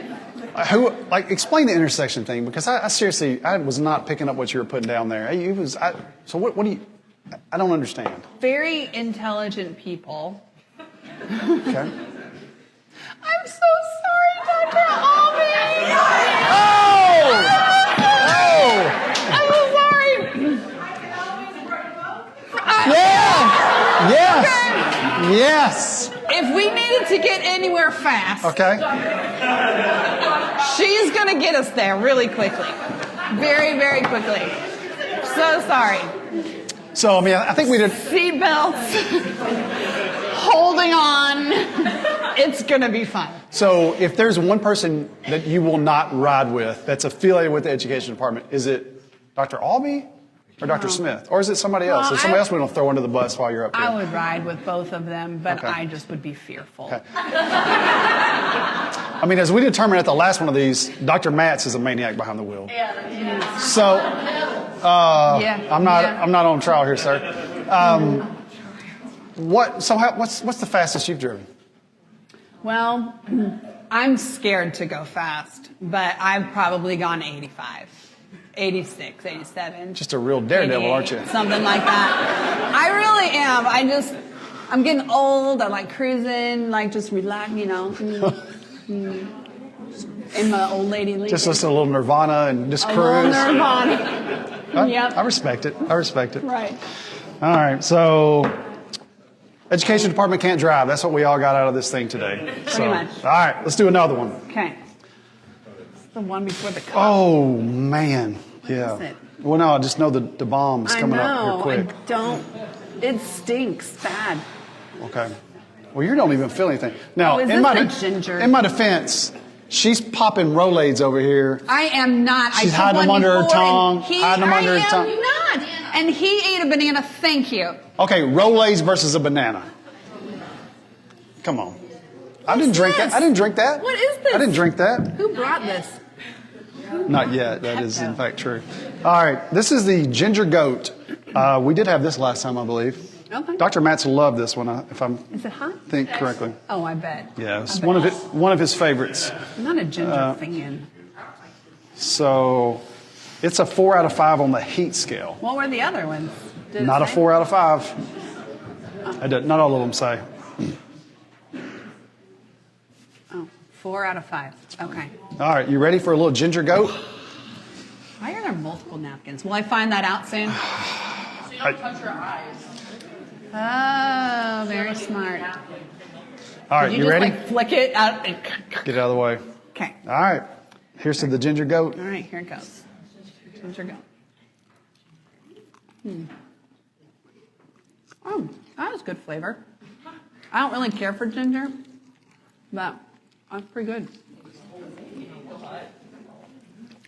explain the intersection thing, because I seriously, I was not picking up what you were putting down there. So what do you, I don't understand. Very intelligent people. Okay. I'm so sorry, Dr. Albee. I'm so sorry. Yeah. Yes. Okay. Yes. If we needed to get anywhere fast, Okay. she's going to get us there really quickly. Very, very quickly. So sorry. So, I mean, I think we did. Seatbelts. Holding on. It's going to be fun. So, if there's one person that you will not ride with that's affiliated with the education department, is it Dr. Albee or Dr. Smith? Or is it somebody else? Well, Is somebody else we don't throw under the bus while you're up here? I would ride with both of them, but Okay. I just would be fearful. Okay. I mean, as we determined at the last one of these, Dr. Matz is a maniac behind the wheel. Yeah. So, Yeah. I'm not on trial here, sir. What's the fastest you've driven? Well, I'm scared to go fast, but I've probably gone 85, 86, 87. Just a real daredevil, 88, aren't you? Something like that. I really am. I'm getting old. I like cruising, like just relax, you know. In my old lady Lincoln. Just listen to a little Nirvana and just A little cruise. Nirvana. Yep. I respect it. Right. All right, so education department can't drive. That's what we all got out of this thing today. Pretty much. All right, let's do another one. Okay. It's the one before the cup. Oh, man. Yeah. is it? Well, no, I just know the bomb's I coming know. up here quick. It stinks bad. Okay. Well, you don't even feel anything. Now, Oh, is in this the ginger? in my defense, she's popping Rolaids over here. I am not. She's I took hiding them one under her before, tongue, and hiding them under her tongue. I am not. And he ate a banana. Thank you. Okay, Rolaids versus a banana. Come on. I didn't drink that. this? I didn't drink that. What is this? I didn't drink that. Who brought this? Not yet. That is, in fact, true. All right. This is the ginger goat. We did have this last time, I believe. Okay. Dr. Matz loved this one, if I Is it hot? think correctly. Oh, I bet. Yeah, it's I bet. one of his favorites. I'm not a ginger fan. So it's a 4 out of 5 on the heat scale. What were the other ones? Did it Not a say? 4 out of 5. Not all of them say. Oh, 4 out of 5. Okay. All right, you ready for a little ginger goat? Why are there multiple napkins? Will I find that out soon? So you don't touch your eyes. Oh, very smart. All right, Did you just ready? like flick it out? Get it out of the way. Okay. All right. Here's to the ginger goat. All right, here it goes. Ginger go. Oh, that has good flavor. I don't really care for ginger, but that's pretty good.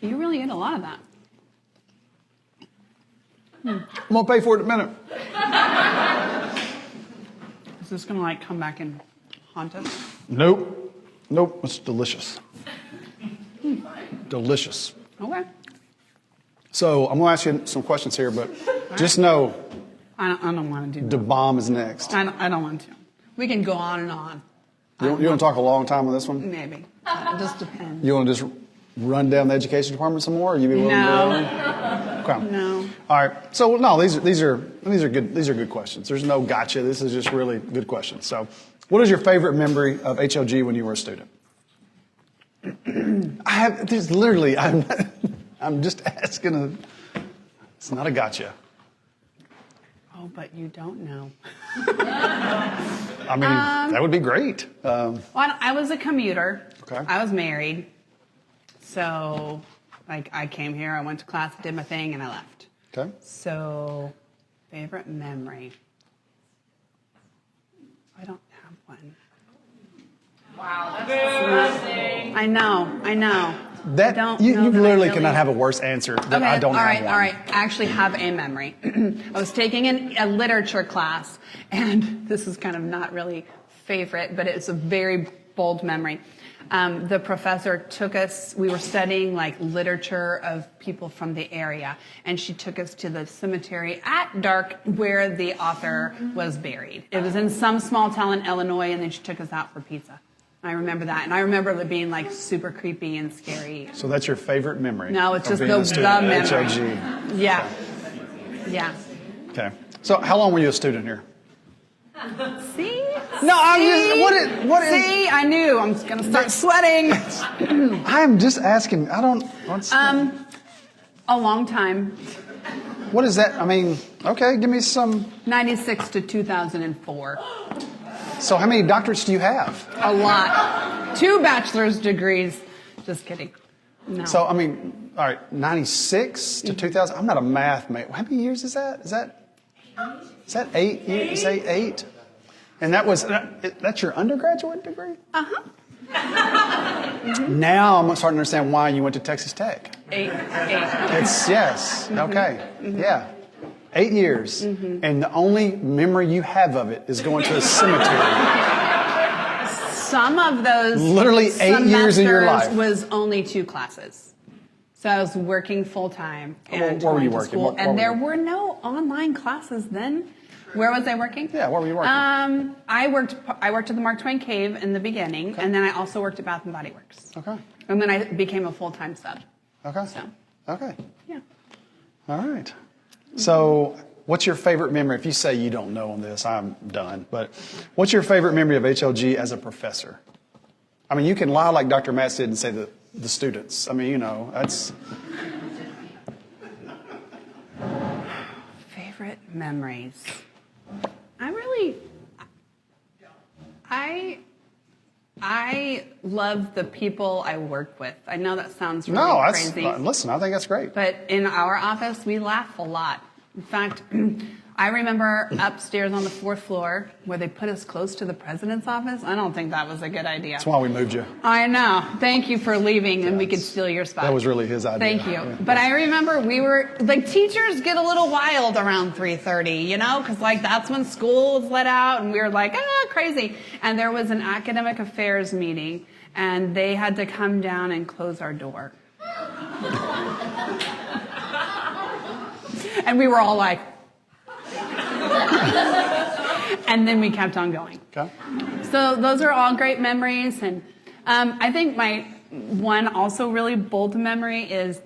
You really ate a lot of that. I'm going to pay for it in a minute. Is this going to like come back and haunt us? Nope. Nope. It's delicious. Delicious. Okay. So I'm going to ask you some questions here, but just know I don't want to do the that. bomb is next. I don't want to. We can go on and on. You want to talk a long time on this one? Maybe. It just depends. You want to just run down the education department some more? Or you be willing to? Okay. No. All right. So no, these are good. These are good questions. There's no gotcha. This is just really good questions. So, what is your favorite memory of HLG when you were a student? There's literally. I'm just asking. It's not a gotcha. Oh, but you don't know. I mean, that would be great. Well, I was a commuter. Okay. I was married. So, like, I came here, I went to class, did my thing, and I left. Okay. So, favorite memory? I don't have one. Wow, that's depressing. I know. That don't you know that I literally really- cannot have a worse answer than I don't all have right, one. all right. I actually have a memory. I was taking a literature class, and this is kind of not really favorite, but it's a very bold memory. The professor took us, we were studying like literature of people from the area, and she took us to the cemetery at dark where the author was buried. It was in some small town in Illinois, and then she took us out for pizza. I remember that, and I remember it being like super creepy and scary. So that's your favorite memory? No, it's of just being the a student at memory. HLG. Yeah. Okay. So how long were you a student here? See? No, I'm just. What is? See, I knew. I'm just gonna start sweating. I'm just asking. I don't. A long time. What is that? I mean, okay, give me some. 96 to 2004. So how many doctorates do you have? A lot. 2 bachelor's degrees. Just kidding. No. So I mean, all right, 96 to 2000. I'm not a math mate. How many years is that? Is that 8 years? Say 8. And that's your undergraduate degree? Uh-huh. Now I'm starting to understand why you went to Texas Tech. 8. It's yes. Okay. Yeah. 8 years. And the only memory you have of it is going to a cemetery. Some of those Literally 8 years of your life. semesters was only 2 classes. So I was working full time and Where were you going to working? school. What And were there you- were no online classes then. Where was I working? Yeah, where were you working? I worked at the Mark Twain Cave in the beginning, and then I also worked at Bath and Body Works. Okay. And then I became a full-time sub. Okay. So, Okay. yeah. All right. So, what's your favorite memory? If you say you don't know on this, I'm done. But what's your favorite memory of HLG as a professor? I mean, you can lie like Dr. Matz did and say the students. I mean, you know, that's. Favorite memories. I love the people I work with. I know that sounds really No, that's. crazy. Listen, I think that's great. But in our office, we laugh a lot. In fact, I remember upstairs on the 4th floor where they put us close to the president's office. I don't think that was a good idea. That's why we moved you. I know. Thank you for leaving, and we could steal your spot. That was really his idea. Thank you. Yeah. But I remember we were, like, teachers get a little wild around 3:30, you know, because, like, that's when school is let out, and we were like, crazy. And there was an academic affairs meeting, and they had to come down and close our door. And we were all like, and then we kept on going. Okay. So those are all great memories. And I think my one also really bold memory is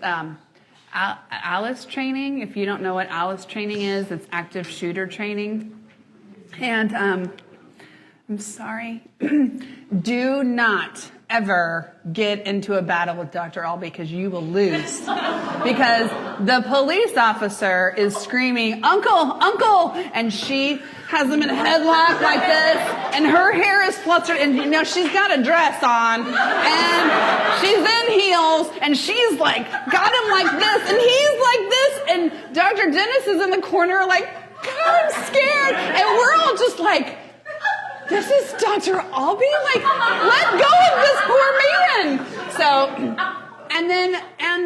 ALICE training. If you don't know what ALICE training is, it's active shooter training. And I'm sorry, do not ever get into a battle with Dr. Albee because you will lose. Because the police officer is screaming, "Uncle, Uncle!" And she has him in a headlock like this, and her hair is flustered, and she's got a dress on, and she's in heels, and she's like, got him like this, and he's like this, and Dr. Dennis is in the corner like, God, I'm scared, and we're all just like, this is Dr. Albee? Like, let go of this poor man. So, and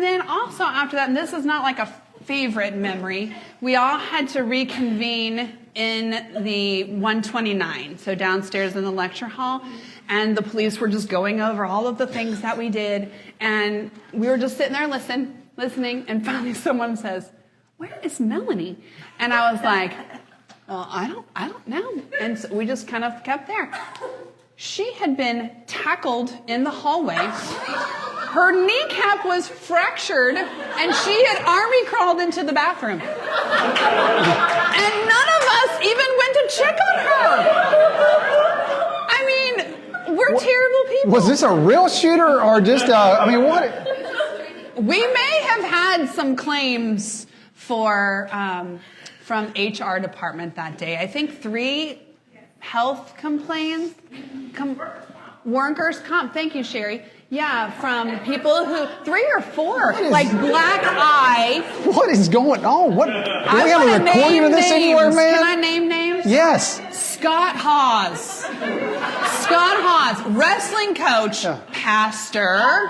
then also after that, and this is not like a favorite memory, we all had to reconvene in the 129, so downstairs in the lecture hall, and the police were just going over all of the things that we did, and we were just sitting there listening, and finally someone says, "Where is Melanie?" And I was like, "Well, I don't know." And so we just kind of kept there. She had been tackled in the hallway. Her kneecap was fractured, and she had army crawled into the bathroom. And none of us even went to check on her. I mean, we're terrible people. Was this a real shooter or just, what? We may have had some claims for from HR department that day. I think 3 health complaints, workers comp. Thank you, Sherry. Yeah, from people who 3 or 4, like black eye. What is going on? What? Do we have a recording of this anywhere, man? Can I name names? Yes. Scott Hawes, wrestling coach, pastor.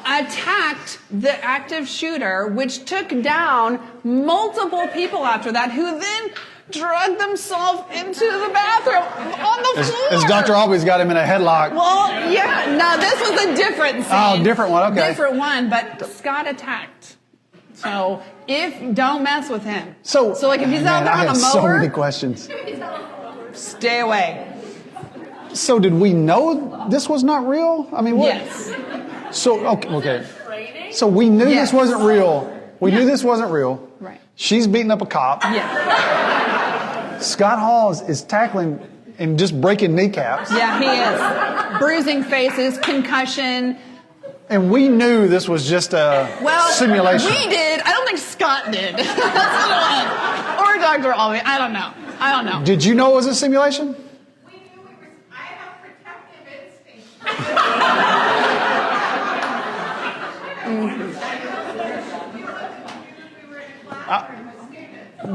Attacked the active shooter, which took down multiple people after that, who then drugged themselves into the bathroom on the floor. As Dr. Albee's got him in a headlock. Well, yeah, no, this was a different scene. Oh, different one, okay. Different one, but Scott attacked. So, don't mess with him. So like if he's out there on a mower. I have so many questions. Stay away. So did we know this was not real? I mean, what? Yes. So, okay. So we knew this wasn't real. We knew this wasn't real. Right. She's beating up a cop. Yeah. Scott Hawes is tackling and just breaking kneecaps. Yeah, he is. Bruising faces, concussion. And we knew this was just a simulation. We did. I don't think Scott did. Or Dr. Albee. I don't know. Did you know it was a simulation? We knew I have protective instinct.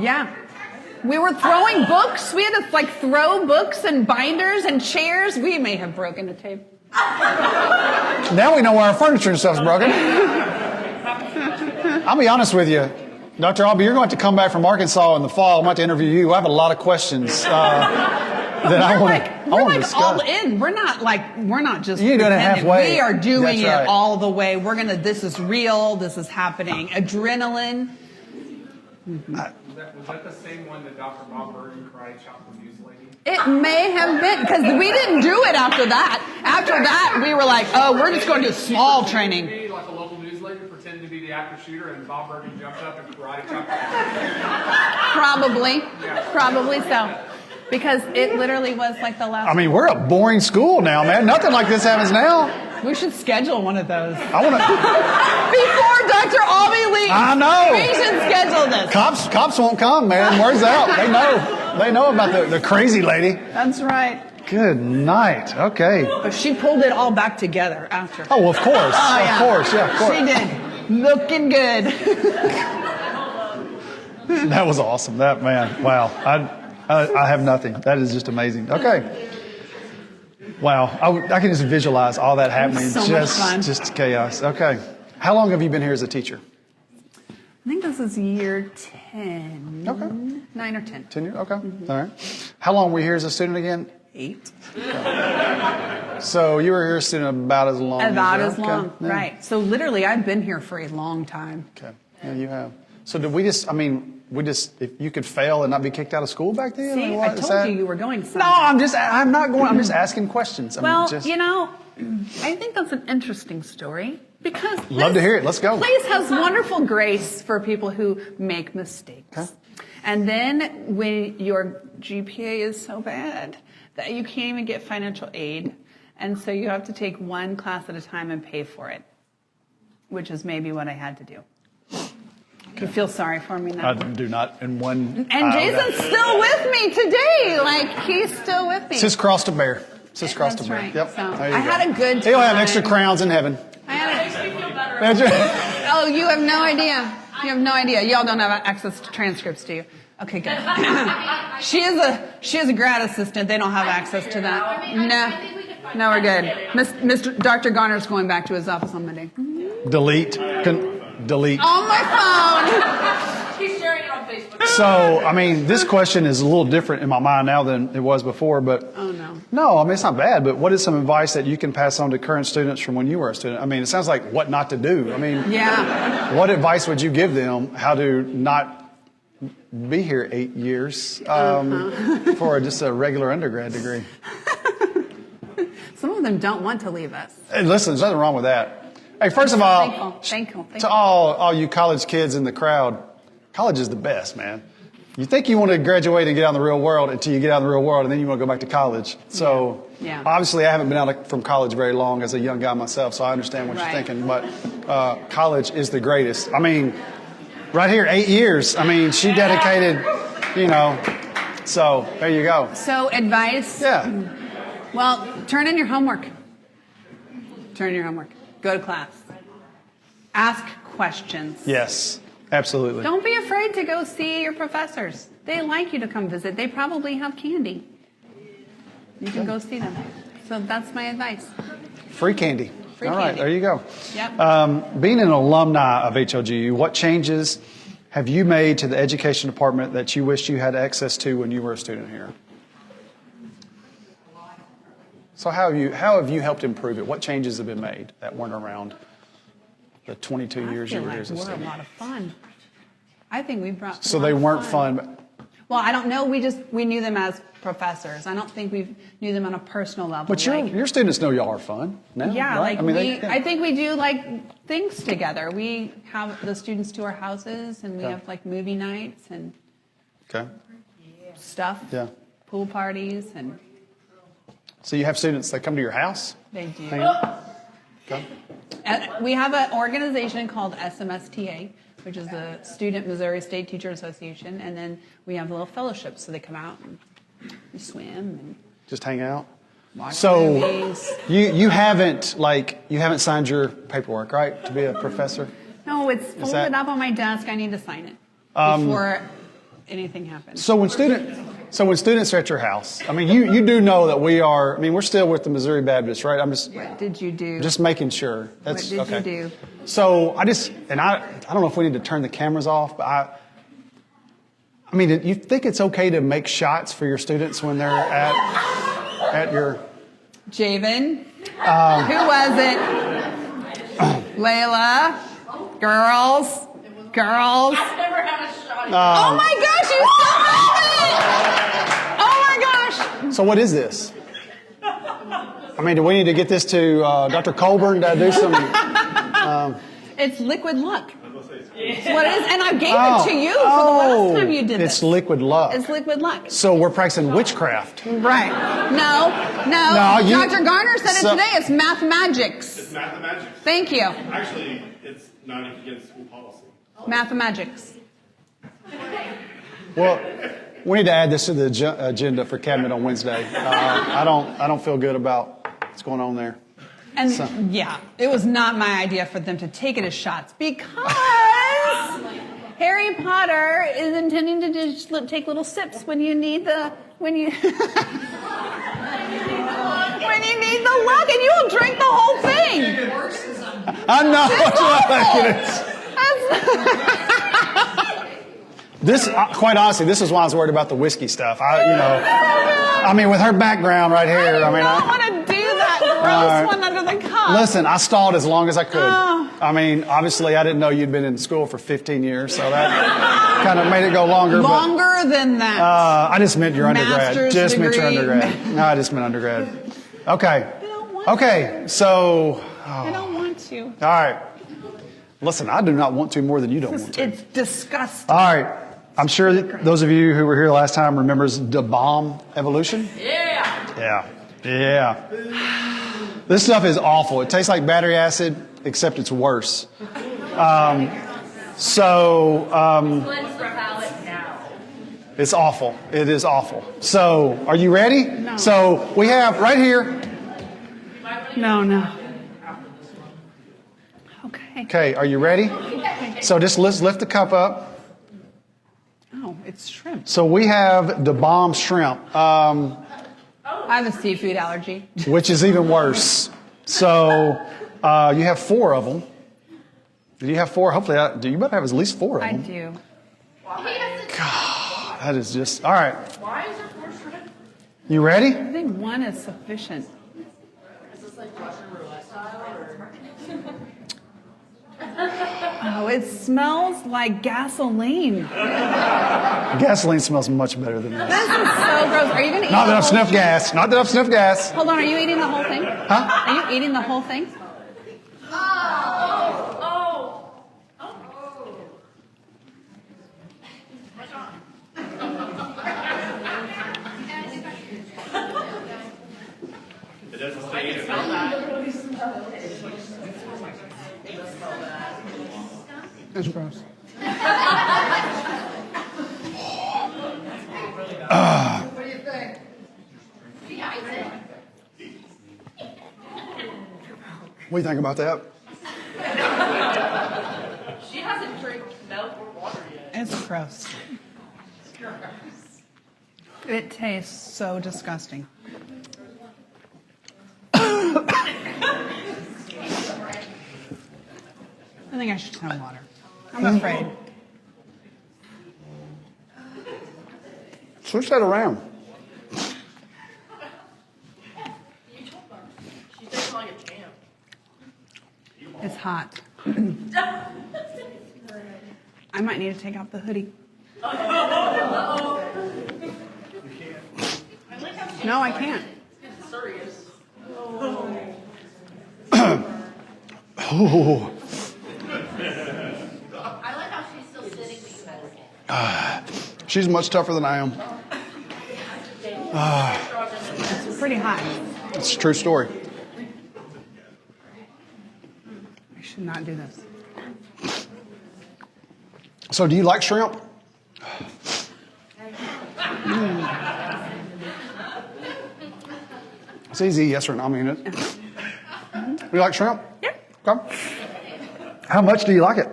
Yeah. We were throwing books. We had to throw books and binders and chairs. We may have broken a table. Now we know why our furniture and stuff's broken. I'll be honest with you. Dr. Albee, you're going to come back from Arkansas in the fall. I'm about to interview you. I have a lot of questions that I want to discuss. All in. We're not just You're doing it halfway. We are doing That's right. it all the way. This is real. This is happening. Adrenaline. Was that the same one that Dr. Bob Burton cried shot the news lady? It may have been, because we didn't do it after that. After that, we were like, oh, we're just going to do small training. Like a local news lady pretended to be the active shooter, and Bob Burton jumped up and karate chopped her. Probably so. Because it literally was like the last. I mean, we're a boring school now, man. Nothing like this happens now. We should schedule one of those. I want to. Before Dr. Albee leaves. I know. We should schedule this. Cops won't come, man. Word's out. They know about the crazy lady. That's right. Good night. Okay. But she pulled it all back together after. Oh, of course. Oh, yeah. Of course. She did. Looking good. That was awesome. That, man. Wow. I have nothing. That is just amazing. Okay. Wow. I can just visualize all that happening. So much fun. Just chaos. Okay. How long have you been here as a teacher? I think this is year 10. Okay. 9 or 10. 10 years? Okay. All right. How long were you here as a student again? 8. So you were here a student about as long As okay. long, Yeah. right. So literally, I've been here for a long time. Okay. Yeah, you have. So did we just, if you could fail and not be kicked out of school back then? See, I told you were going somewhere. No, I'm not going. I'm just asking questions. I think that's an interesting story because Love to hear it. Let's go. Place has wonderful grace for people who make mistakes. Okay. And then when your GPA is so bad that you can't even get financial aid, And so you have to take one class at a time and pay for it, which is maybe what I had to do. You feel sorry for me now? I do not in one. And Jason's still with me today. Like, he's still with me. Sis cross to bear. Sis cross to That's bear. right. Yep. So There you I go. had a good time. He'll have extra crowns in heaven. I had Makes me feel better. That's right. Oh, you have no idea. You have no idea. Y'all don't have access to transcripts, do you? Okay, good. she is a grad assistant. They don't have access to that. No, we're good. Mr. Dr. Garner's going back to his office on Monday. Delete. Delete. On my phone. He's sharing it on Facebook. So, I mean, this question is a little different in my mind now than it was before, but Oh, no. no, I mean, it's not bad, but what is some advice that you can pass on to current students from when you were a student? I mean, it sounds like what not to do. I mean, Yeah. what advice would you give them how to not be here 8 years for just a regular undergrad degree? Some of them don't want to leave us. Hey, listen, there's nothing wrong with that. Hey, first of all, Thankful. to all you college kids in the crowd, college is the best, man. You think you want to graduate and get out in the real world until you get out in the real world, and then you want to go back to college. So, Yeah. obviously, I haven't been out from college very long as a young guy myself, so I understand what Right. you're thinking. But college is the greatest. I mean, right here, 8 years. I mean, she dedicated, so there you go. So advice? Yeah. Well, turn in your homework. Turn in your homework. Go to class. Ask questions. Yes, absolutely. Don't be afraid to go see your professors. They like you to come visit. They probably have candy. You can go see them. So that's my advice. Free candy. Free All right, candy. there you go. Yep. Being an alumni of HLGU, what changes have you made to the education department that you wish you had access to when you were a student here? So how have you helped improve it? What changes have been made that weren't around the 22 years I you feel were here like as a we're a student? lot of fun. I think we brought. So a they lot of weren't fun. Well, I don't know. We knew them as professors. I don't think we knew them on a personal level. But your students know y'all are fun now, Yeah, right? like I think we do like things together. We have the students to our houses, and we Okay. have like movie nights and Okay. stuff. Yeah. Pool parties, and So you have students that come to your house? they do. Hang out? Okay. We have an organization called SMSTA, which is the Student Missouri State Teacher Association, and then we have little fellowships, so they come out and we swim and Just hang out? watch So movies. you haven't signed your paperwork, right, to be a professor? No, it's that- folded up on my desk. I need to sign it before anything happens. So when students are at your house, I mean, you do know that we're still with the Missouri Baptists, right? I'm What did you do? just making sure. That's What did okay. you do? So I don't know if we need to turn the cameras off, but I mean, you think it's okay to make shots for your students when they're at your? Javen. Who was it? Layla. Girls. I've never had a shot. Oh my gosh, you still have it! Oh my gosh. So what is this? I mean, do we need to get this to Dr. Colburn to do some? It's liquid luck. It's what it is. And I gave it to you for the last time you did It's this. liquid luck. It's liquid luck. So we're practicing witchcraft. Right. No. No, you- Dr. Garner said so- it today. It's mathemagics. It's mathematics. Thank you. Actually, it's not against school policy. Mathemagics. Well, we need to add this to the agenda for cabinet on Wednesday. I don't feel good about what's going on there. And yeah, it was not my idea for them to take it as shots because Harry Potter is intending to just take little sips when you need the when you need the luck, and you'll drink the whole thing. I know. That's what I think it is. Quite honestly, this is why I was worried about the whiskey stuff. I mean, with her background right here, I don't want to do that gross one under the cup. Listen, I stalled as long as I could. Oh. I mean, obviously, I didn't know you'd been in school for 15 years, so that kind of made it go longer. Longer than that. I just meant your undergrad. Master's Just meant your degree. undergrad. No, I just meant undergrad. Okay. don't want Okay, so, I don't want to. all right. Listen, I do not want to more than you don't want to. It's disgusting. All right. I'm sure that those of you who were here last time remembers the bomb evolution. Yeah. Yeah. This stuff is awful. It tastes like battery acid, except it's worse. It's awful. It is awful. So, are you ready? No. So, we have right here. No. Okay. Okay, are you ready? So, just let's lift the cup up. Oh, it's shrimp. So, we have the bomb shrimp, I have a seafood allergy. which is even worse. So, you have 4 of them. Do you have 4? Hopefully, you better have at least 4 of I them. do. God, that is just, all right. Why is there 4 shrimp? You ready? I think 1 is sufficient. Is this like Russian roulette style or? Oh, it smells like gasoline. Gasoline smells much better than this. This is so gross. Are you going to eat Not that the I've whole sniffed gas. Not that I've sniffed gas. Hold on, are you eating the whole thing? Huh? Are you eating the whole thing? It doesn't say it. It's gross. What do you think? What do you think about that? She hasn't drank milk or water yet. It's gross. It tastes so disgusting. I think I should have water. I'm afraid. Switch that around. She tastes like a champ. It's hot. I might need to take off the hoodie. No, I can't. Serious. Oh, I like how she's still sitting because she's much tougher than I am. It's pretty hot. It's a true story. I should not do this. So, do you like shrimp? It's easy, yes or no. I mean it. You like shrimp? Yeah. Okay. How much do you like it?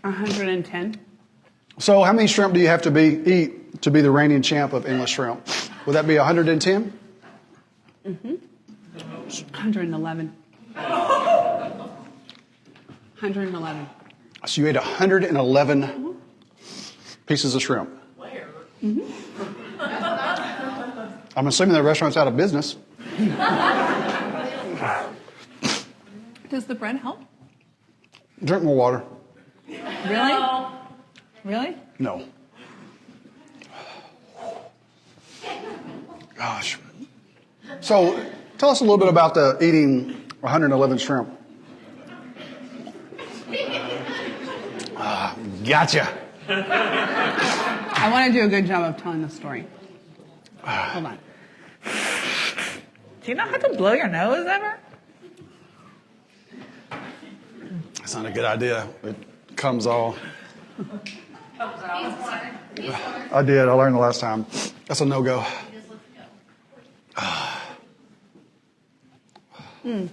110. So, how many shrimp do you have to eat to be the reigning champ of English shrimp? Would that be 110? 111. 111. So you ate 111 pieces of shrimp. Where? I'm assuming that restaurant's out of business. Does the bread help? Drink more water. Really? Really? No. Gosh. So tell us a little bit about the eating 111 shrimp. Gotcha. I want to do a good job of telling the story. Hold on. Do you know how to blow your nose ever? That's not a good idea. It comes all. I did. I learned the last time. That's a no-go. Thank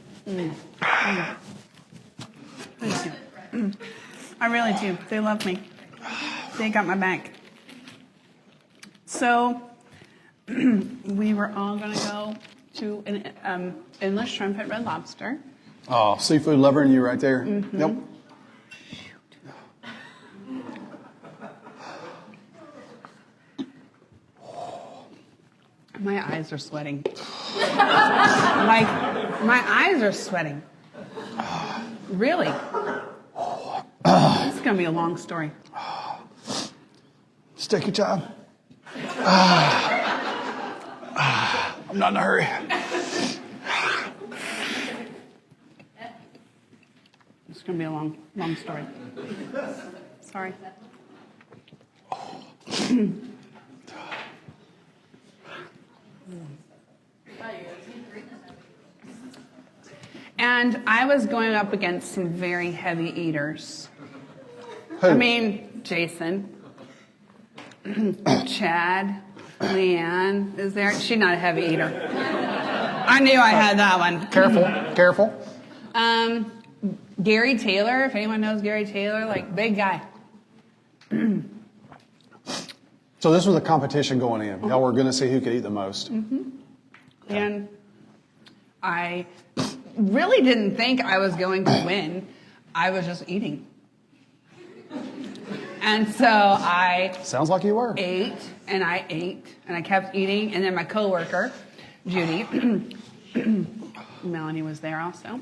you. I really do. They love me. They got my back. So we were all going to go to an endless shrimp at Red Lobster. Oh, seafood lover in you right there. Yep. My eyes are sweating. Like, my eyes are sweating. Really? This is going to be a long story. Just take your time. I'm not in a hurry. It's going to be a long, long story. Sorry. And I was going up against some very heavy eaters. Who? I mean, Jason, Chad, Leanne is there. She's not a heavy eater. I knew I had that one. Careful. Gary Taylor, if anyone knows Gary Taylor, like big guy. So this was a competition going in. Y'all were going to see who could eat the most. And I really didn't think I was going to win. I was just eating. And so I Sounds like you were. ate, and I kept eating. And then my coworker, Judy, Melanie was there also,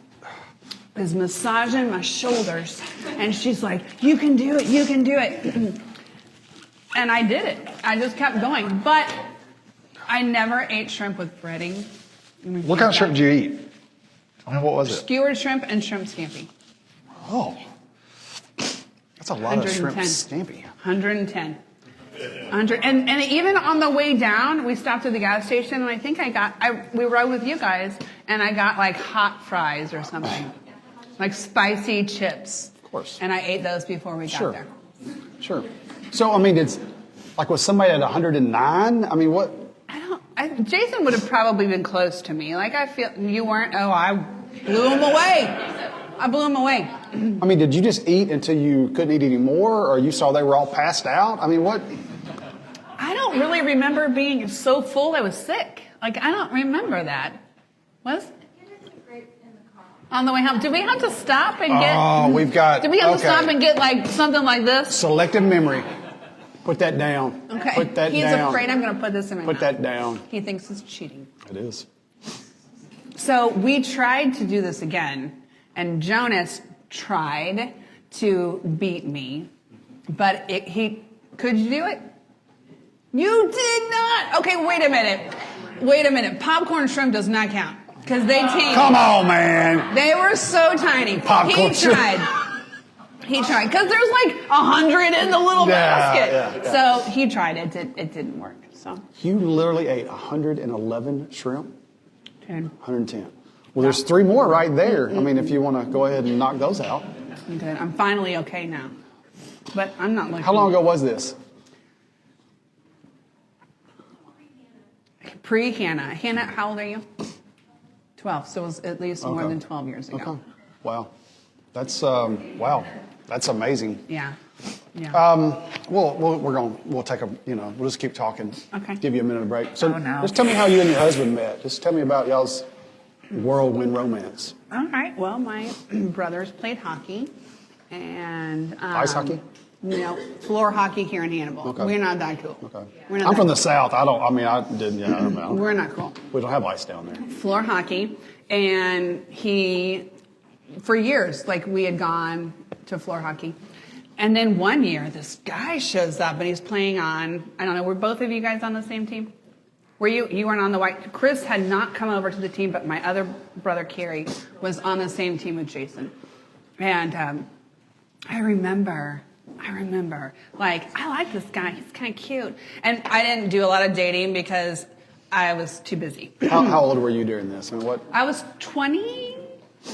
is massaging my shoulders. And she's like, you can do it, you can do it. And I did it. I just kept going. But I never ate shrimp with breading. What kind of shrimp did you eat? I mean, what was it? Skewered shrimp and shrimp scampi. Oh, that's a lot of shrimp 110. scampi. 110. And even on the way down, we stopped at the gas station, and I think we rode with you guys, and I got like hot fries or something. Like spicy chips. Of course. And I ate those before we got there. Sure. So, I mean, it's like, was somebody at 109? I mean, what? Jason would have probably been close to me. Like, I feel, you weren't, I blew him away. I blew him away. I mean, did you just eat until you couldn't eat anymore, or you saw they were all passed out? I mean, what? I don't really remember being so full I was sick. Like, I don't remember that. Was? On the way home. Did we have to stop and get... Oh, we've got... Did we have to stop and get, like, something like this? Selective memory. Put that down. Okay. Put that He's down. afraid I'm going to put this in my mouth. Put that down. He thinks it's cheating. It is. So we tried to do this again, and Jonas tried to beat me, but could you do it? You did not. Okay, wait a minute. Popcorn shrimp does not count because they teamed. Come on, man. They were so tiny. Popcorn shrimp. He tried because there's like 100 in the little basket. Yeah. So he tried it. It didn't work. So You literally ate 111 shrimp? 10. 110. Well, there's 3 more right there. I mean, if you want to go ahead and knock those out. Okay, I'm finally okay now, but I'm not looking. How long ago was this? Pre-Hannah. Hannah, how old are you? 12. So it was at least more than 12 years ago. Okay. Wow. That's amazing. Yeah. We'll take we'll just keep talking. Okay. Give you a minute of break. So Oh, no. just tell me how you and your husband met. Just tell me about y'all's whirlwind romance. All right. Well, my brothers played hockey, and Ice hockey? No, floor hockey here in Hannibal. Okay. We're not that cool. Okay. We're not I'm that from the South. I don't know. We're not cool. We don't have ice down there. Floor hockey, and for years, like we had gone to floor hockey. And then one year, this guy shows up and he's playing on, I don't know, were both of you guys on the same team? Were you weren't on the white? Chris had not come over to the team, but my other brother, Carrie, was on the same team with Jason. And I remember, like, I like this guy. He's kind of cute. And I didn't do a lot of dating because I was too busy. How old were you during this? I mean, what? I was 20.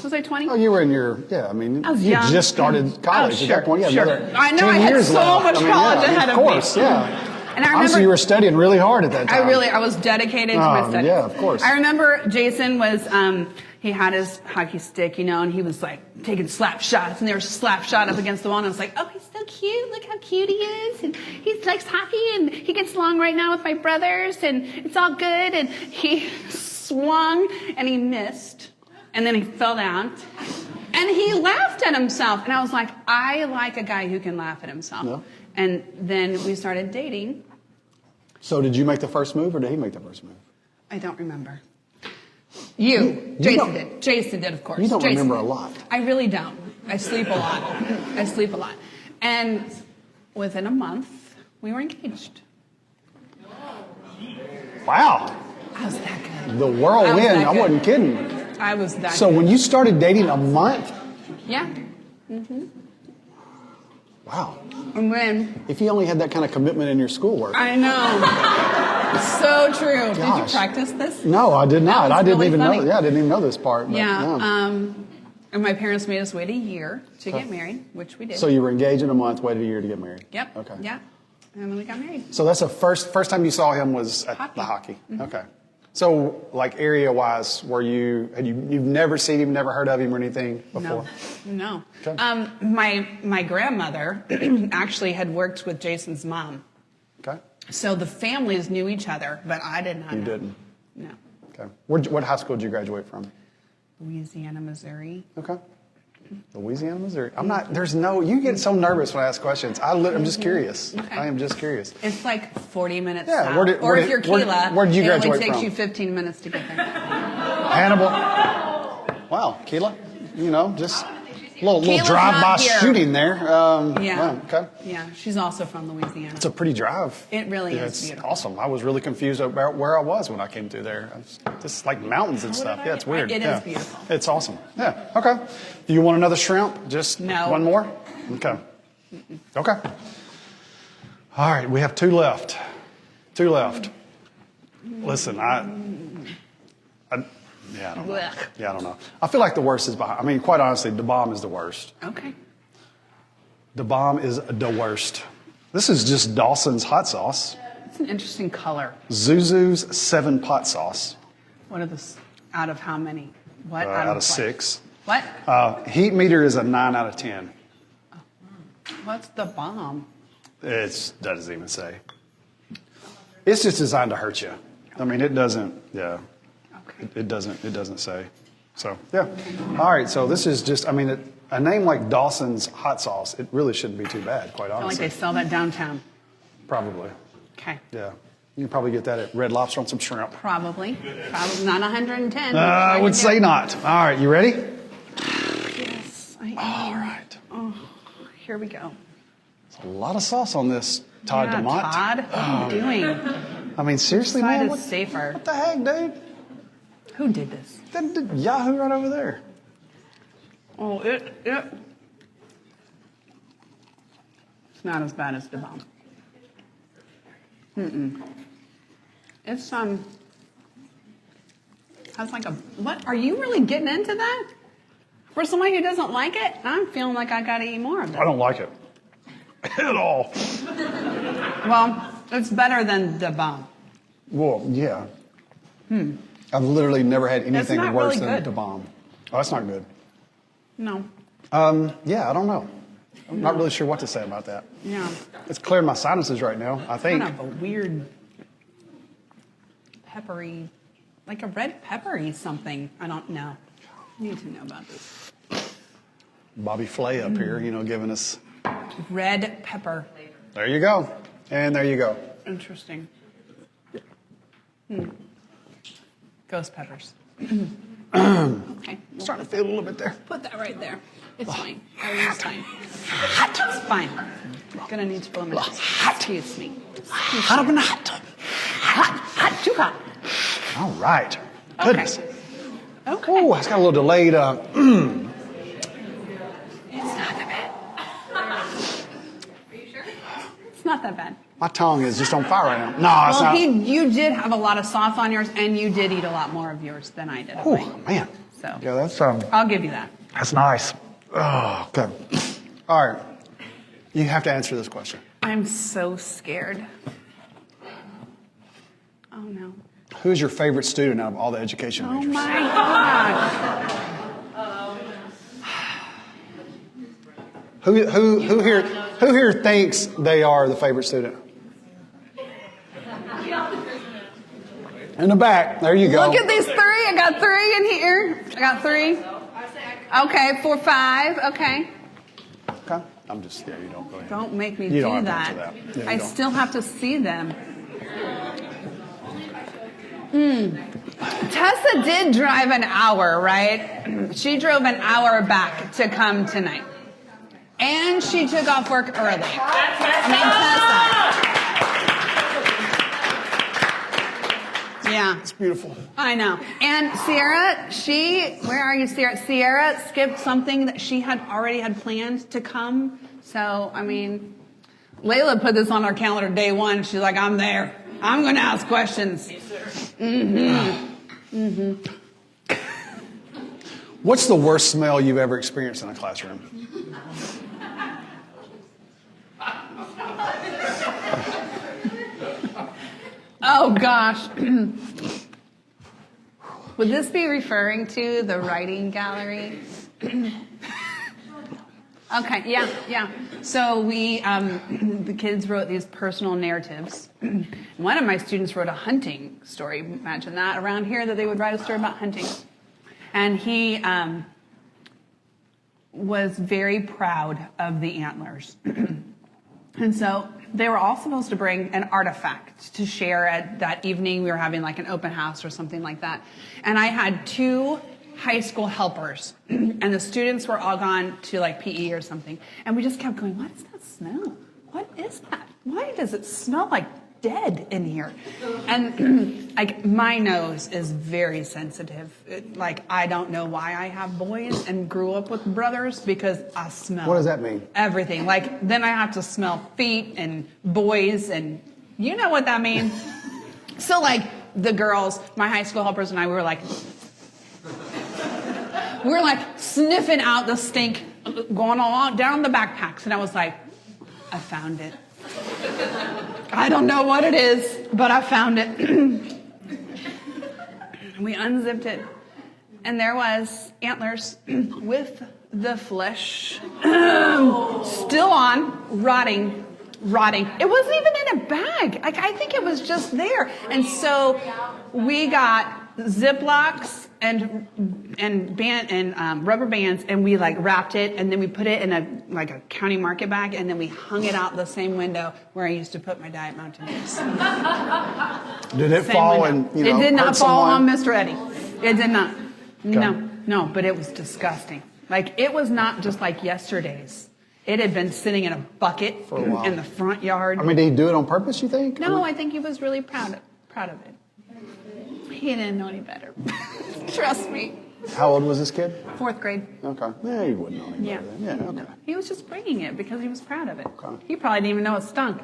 Was I 20? Oh, you were in your, I mean, I was you young. just started college. Oh, At that point, you had another I know, 10 I had years so left. much college ahead of me. Of course, yeah. And I Obviously, you were studying really hard at that time. I was dedicated to my studies. Yeah, of course. I remember Jason was, he had his hockey stick, and he was like taking slap shots, and they were slap shot up against the wall, and I was like, oh, he's so cute. Look how cute he is. And he likes hockey, and he gets along right now with my brothers, and it's all good. And he swung, and he missed, and then he fell down. And he laughed at himself. And I was like, I like a guy who can laugh at himself. Yeah. And then we started dating. So did you make the first move, or did he make the first move? I don't remember. Jason did. Jason did, of course. You don't Jason remember did. a lot. I really don't. I sleep a lot. And within a month, we were engaged. Wow. I was that good. The whirlwind. I wasn't kidding. I was that So good. when you started dating a month? Yeah. Wow. And when... If you only had that kind of commitment in your schoolwork. I know. So true. Did you Gosh. practice this? No, I did not. was I didn't really even funny. know. Yeah, I didn't even know this part. But, Yeah. And my parents made us wait a year to get married, which we did. So you were engaged in a month, waited a year to get married. Yep. Okay. Yeah. And then we got married. So that's the first time you saw him was at Hockey. the hockey. Okay. So like area wise, you've never seen him, never heard of him or anything before? No. Okay. My grandmother actually had worked with Jason's mom. Okay. So the families knew each other, but I did not know. You didn't. No. Okay. What high school did you graduate from? Louisiana, Missouri. Okay. Louisiana, Missouri. You get so nervous when I ask questions. I'm just curious. Okay. I am just curious. It's like 40 minutes Yeah, south. where If you're Keela, where did you it only graduate takes from? you 15 minutes to get there. Hannibal. Wow, Keela. Just a little Keela's drive-by not here. shooting there. Yeah. Wow, okay. Yeah, she's also from Louisiana. It's a pretty drive. It really is It's beautiful. awesome. I was really confused about where I was when I came through there. It's just like mountains and stuff. Yeah, it's weird. It is beautiful. It's awesome. Yeah. Okay. Do you want another shrimp? Just No. one more? Okay. Okay. All right. We have two left. Listen, I don't know. Blech. Yeah, I don't know. I feel like the worst is behind. I mean, quite honestly, the bomb is the worst. Okay. The bomb is the worst. This is just Dawson's hot sauce. It's an interesting color. Zuzu's 7-pot sauce What are the, out of how many? What? out of what? 6. What? Heat meter is a 9 out of 10. What's the bomb? It doesn't even say. It's just designed to hurt you. I mean, it doesn't. Yeah, Okay. it doesn't say. So yeah. All right. So this is just. I mean, a name like Dawson's hot sauce. It really shouldn't be too bad. Quite I feel like honestly. they sell that downtown. Probably. Okay. Yeah. You can probably get that at Red Lobster on some shrimp. Probably not 110. I would say not. All right. You ready? Yes, I am. All right. Oh, here we go. A lot of sauce on this, Todd Yeah, DeMont. Todd, what are you doing? I mean, seriously, Side man. is What safer. the heck, dude? Who did this? That Yahoo right over there. Oh, it's not as bad as the bomb. It's has like a, what, are you really getting into that? For somebody who doesn't like it, I'm feeling like I gotta eat more of I it. don't like it at all. Well, it's better than the bomb. Well, yeah. I've literally never had anything not worse really than good. the bomb. Oh, that's not good. No. Yeah, I don't know. I'm not really sure what to say about that. Yeah. It's clearing my sinuses right now, I think. Kind of a weird peppery, like a red peppery something. I don't know. I need to know about this. Bobby Flay up here, giving us. Red pepper. There you go. And there you go. Interesting. Ghost peppers. Okay. Starting to feel a little bit there. Put that right there. It's fine. Everything's fine. It's fine. Gonna need to blow my nose. Excuse me. Hot up in the hot tub. Hot, too hot. All right. Goodness. Okay. Oh, it's got a little delayed. It's not that bad. Are you sure? It's not that bad. My tongue is just on fire right now. No, it's Well, not. you did have a lot of sauce on yours, and you did eat a lot more of yours than I did. Of Oh, mine. man. So Yeah, that's I'll give you that. That's nice. Oh, okay. All right. You have to answer this question. I'm so scared. Oh no. Who's your favorite student out of all the education Oh majors? my God. Who here thinks they are the favorite student? In the back. There you go. Look at these three. I got three in here. I got three. Okay, 4, 5. Okay. Okay. I'm just, yeah, you don't go ahead. Don't make me You do don't have to that. answer that. Yeah, you I don't. still have to see them. Tessa did drive an hour, right? She drove an hour back to come tonight. And she took off work early. Tessa. Yeah. It's beautiful. I know. And Sierra, where are you, Sierra? Sierra skipped something that she already had planned to come. So, Layla put this on our calendar day one. She's like, I'm there. I'm going to ask questions. What's the worst smell you've ever experienced in a classroom? Oh, gosh. Would this be referring to the writing gallery? Okay, yeah. So we, the kids wrote these personal narratives. One of my students wrote a hunting story. Imagine that around here, that they would write a story about hunting. And he was very proud of the antlers. And so they were all supposed to bring an artifact to share at that evening. We were having like an open house or something like that. And I had 2 high school helpers, and the students were all gone to like PE or something. And we just kept going, what is that smell? What is that? Why does it smell like dead in here? And like my nose is very sensitive. I don't know why I have boys and grew up with brothers, because I smell. What does that mean? Everything. Like then I have to smell feet and boys, and you know what that means. So like the girls, my high school helpers and I, we were like sniffing out the stink going along down the backpacks, and I was like, I found it. I don't know what it is, but I found it. We unzipped it, and there was antlers with the flesh still on, rotting. It wasn't even in a bag. Like, I think it was just there. And so we got Ziplocs and rubber bands, and we like wrapped it, and then we put it in a county market bag, and then we hung it out the same window where I used to put my Diet Mountain Dews. Did it fall and it did not hurt fall someone? on Mr. Eddie. It did not. Okay. No, but it was disgusting. Like, it was not just like yesterday's. It had been sitting in a bucket For a while. in the front yard. I mean, did he do it on purpose, you think? No, I think he was really proud of it. He didn't know any better. Trust me. How old was this kid? 4th grade. Okay. Yeah, he wouldn't know any Yeah. better then. Yeah, okay. He was just bringing it because he was proud of it. Okay. He probably didn't even know it stunk.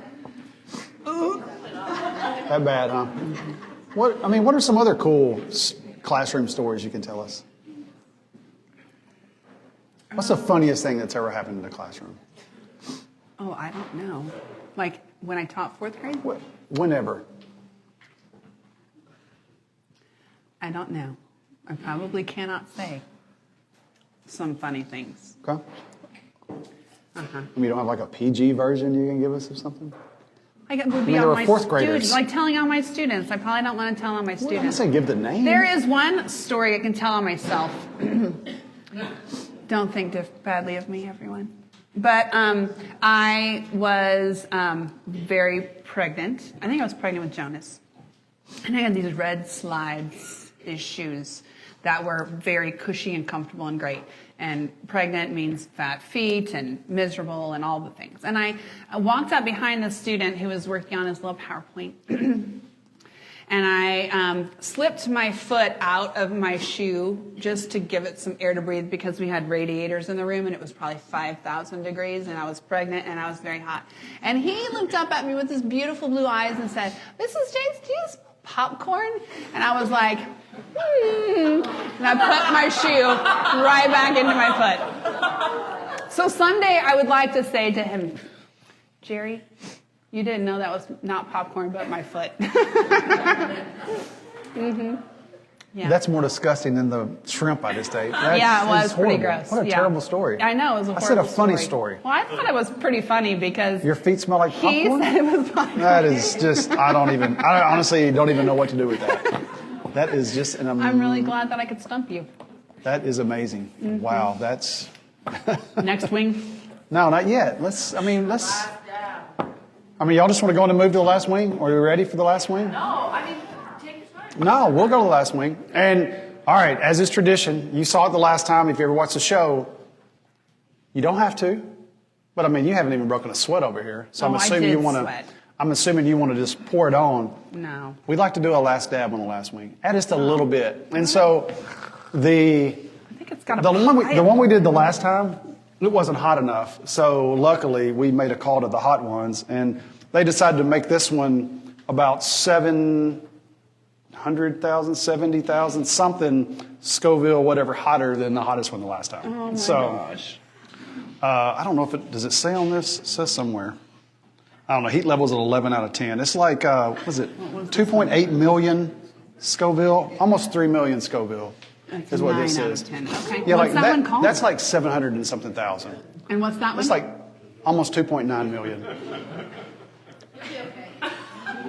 That bad, huh? What are some other cool classroom stories you can tell us? What's the funniest thing that's ever happened in the classroom? Oh, I don't know. Like when I taught 4th grade? Whenever. I don't know. I probably cannot say some funny things. Okay. You don't have like a PG version you can give us or something? It would be there on were my 4th graders. students, like telling on my students. I probably don't want to tell on my Well, I'm students. not saying give the name. There is one story I can tell on myself. Don't think badly of me, everyone. But I was very pregnant. I think I was pregnant with Jonas. And I had these red slides-ish shoes that were very cushy and comfortable and great. And pregnant means fat feet and miserable and all the things. And I walked up behind the student who was working on his little PowerPoint. And I slipped my foot out of my shoe just to give it some air to breathe, because we had radiators in the room and it was probably 5,000 degrees and I was pregnant and I was very hot. And he looked up at me with his beautiful blue eyes and said, "Mrs. Janes, do you use popcorn?" And I was like, And I put my shoe right back into my foot. So someday I would like to say to him, "Jerry, you didn't know that was not popcorn, but my foot." Yeah. That's more disgusting than the shrimp I just ate. Yeah, it was pretty horrible. gross. What a Yeah. terrible story. I know, it was a I horrible said a funny story. Well, I thought it was pretty funny because Your feet smell like he popcorn? said it was funny. That is just, I honestly don't even know what to do with that. That is just I'm really glad that I could stump you. That is amazing. Wow, that's... Next wing. No, not yet. y'all just want to go on and move to the last wing? Are you ready for the last wing? Take your time. No, we'll go to the last wing. And, all right, as is tradition, you saw it the last time. If you ever watched the show, you don't have to. But, you haven't even broken a sweat over here. So I'm I assuming did you want sweat. to... I'm assuming you want to just pour it on. No. We'd like to do a last dab on the last wing. Add just a little bit. And so I think it's got a the one we did the last time, it wasn't hot enough. So luckily we made a call to the hot ones, and they decided to make this one about 700,000, 70,000, something Scoville, whatever, hotter than the hottest one the last time. Oh my gosh. I don't know if does it say on this? It says somewhere. I don't know. Heat level's at 11 out of 10. It's like, what is it? 2.8 million Scoville, almost 3 million Scoville is what this 9 out is. of 10. Okay. Yeah, What's like that one called? That's like 700 and something thousand. And what's that one? It's like almost 2.9 million.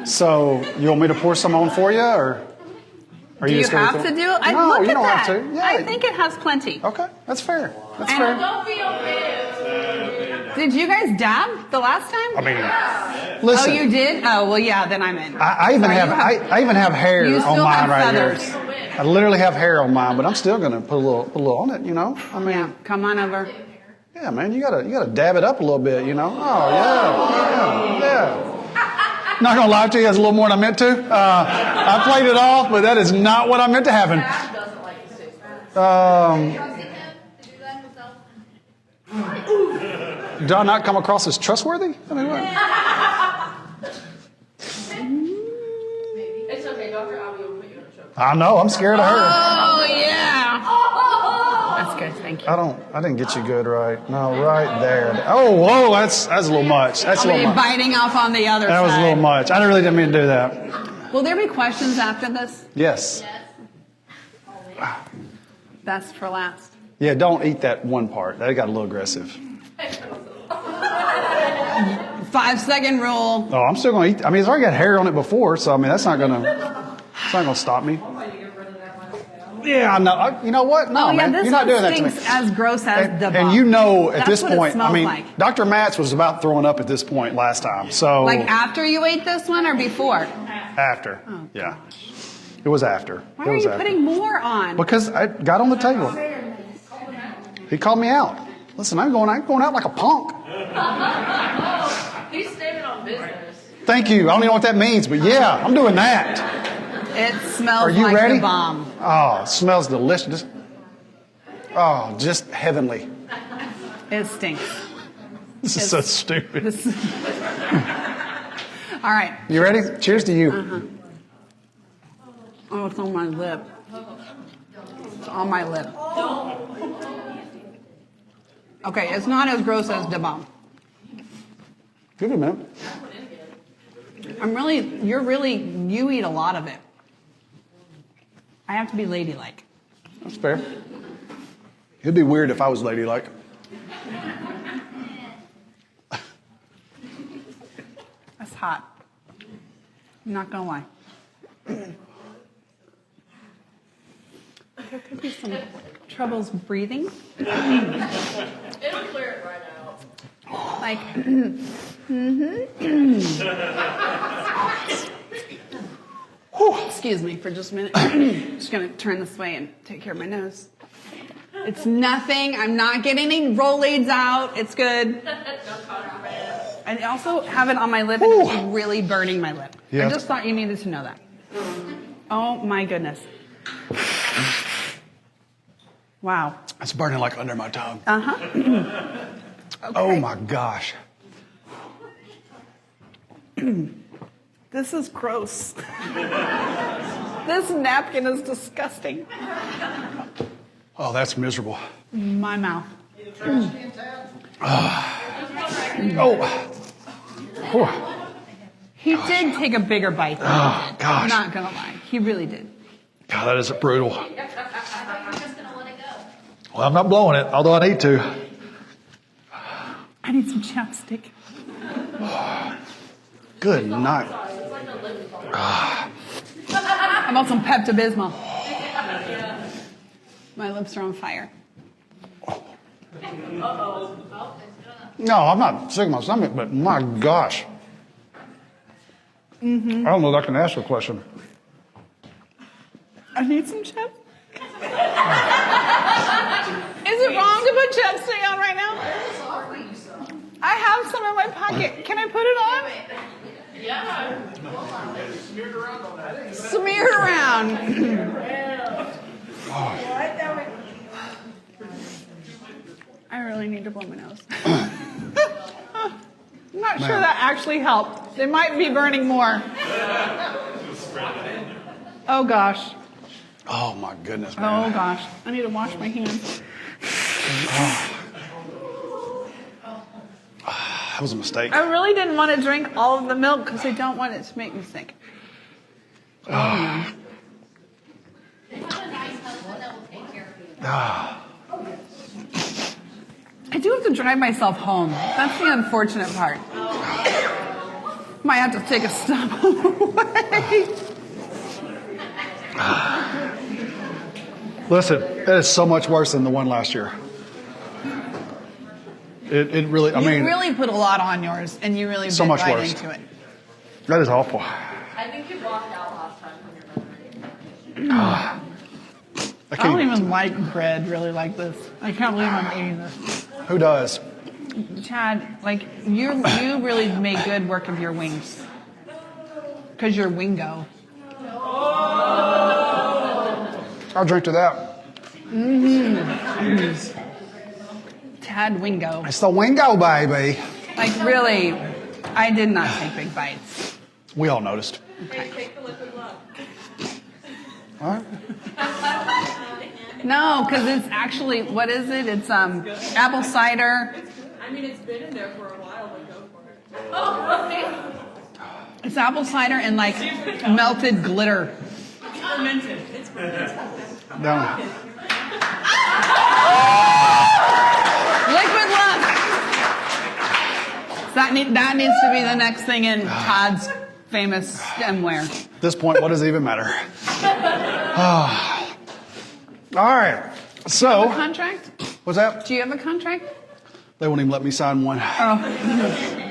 So you want me to pour some on for you, or are do you just gonna have to do? No, Look you at don't that. have to. Yeah. I think it has plenty. Okay, that's fair. That's And- fair. Don't be offended. Did you guys dab the last time? I mean, listen. Oh, you did? Oh, well, yeah, then I'm in. I even Sorry, have you I even have hair you on still mine have right feathers. here. I literally have hair on mine, but I'm still gonna put a little on it. You know, I mean, Yeah, come on over. yeah, man, you gotta dab it up a little bit. You know. Oh yeah. Not gonna lie to you, that's a little more than I meant to. I played it off, but that is not what I meant to happen. Dad doesn't like to say Do I not come across as trustworthy? I mean, what? It's okay, Dr. Abby will put you in a show. I know. I'm scared of her. Oh, yeah. That's good, thank you. I didn't get you good right. No, right there. Oh, whoa, that's a little much. That's a I'll little be much. biting off on the other That side. was a little much. I really didn't mean to do that. Will there be questions after this? Yes. That's for last. Yeah, don't eat that one part. That got a little aggressive. 5-second rule. Oh, I'm still going to eat. I mean, it's already got hair on it before, so I mean, it's not going to stop me. Yeah, I know. You know what? No, Oh, yeah, man, this you're not one doing that to me. stinks as gross as the bomb. And you know, at That's this what it point, I smells mean, like. Dr. Matz was about throwing up at this point last time. So Like after you ate this one or before? after, yeah, it was after. Why it are was you after. putting more on? Because I got on the table. He called me out. Listen, I'm going out like a punk. He's standing on business. Thank you. I don't even know what that means, but yeah, I'm doing that. It smells Are you like ready? the bomb. Oh, it smells delicious. Oh, just heavenly. It stinks. This is so stupid. This- All right. You ready? Cheers to you. Oh, it's on my lip. It's on my lip. Okay, it's not as gross as the bomb. Give it a minute. You eat a lot of it. I have to be ladylike. That's fair. It'd be weird if I was ladylike. That's hot. I'm not gonna lie. There could be some troubles breathing. It'll clear it right out. Like, excuse me for just a minute. Just gonna turn this way and take care of my nose. It's nothing. I'm not getting any Rolaids out. It's good. I also have it on my lip and it's really burning my lip. Yeah. I just thought you needed to know that. Oh my goodness. Wow. It's burning like under my tongue. Okay. Oh my gosh. This is gross. This napkin is disgusting. Oh, that's miserable. My mouth. Oh. Whew. He did take a bigger bite than I did. gosh. I'm not gonna lie. He really did. God, that is brutal. I thought you were just gonna let it go. Well, I'm not blowing it, although I need to. I need some chapstick. Good night. How about some Pepto-Bismol? My lips are on fire. No, I'm not sick of my stomach, but my gosh. I don't know if I can ask a question. I need some chips. Is it wrong to put chapstick on right now? I have some in my pocket. Can I put it on? Yeah. Smear it around. I really need to blow my nose. I'm not sure that actually helped. They might be burning more. Oh gosh. Oh my goodness, man. Oh gosh. I need to wash my hands. That was a mistake. I really didn't want to drink all of the milk because I don't want it to make me sick. Ah. I do have to drive myself home. That's the unfortunate part. Might have to take a stop away. Listen, it is so much worse than the one last year. It really, I mean, You really put a lot on yours, and you really So bit much right worse. into it. that is awful. I think you walked out last time from your memory. I I can't, don't even like bread really like this. I can't believe I'm eating this. who does? Chad, like you really made good work of your wings. Because you're Wingo. I'll drink to that. Tad Wingo. It's the Wingo, baby. Like, really, I did not take big bites. We all noticed. Take the liquid love. All right. No, because it's actually, what is it? It's apple cider. I mean, it's been in there for a while, but go for it. Oh, really? It's apple cider and like melted glitter. It's fermented. It's fermented. No. Liquid love. That needs to be the next thing in Todd's famous stemware. At this point, what does it even matter? All right. So, Contract? what's that? Do you have a contract? They won't even let me sign one. Oh,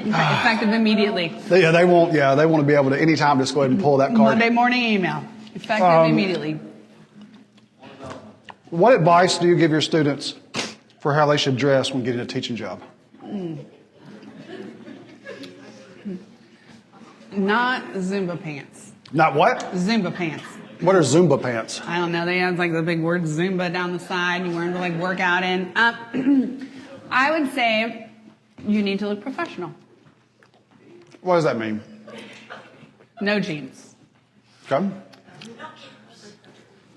effective immediately. They won't. Yeah, they want to be able to anytime just go ahead and pull that card. Monday morning email. Effective immediately. What advice do you give your students for how they should dress when getting a teaching job? Not Zumba pants. Not what? Zumba pants. What are Zumba pants? I don't know. They have like the big word Zumba down the side. You wear them to like work out in. I would say you need to look professional. What does that mean? No jeans. Okay.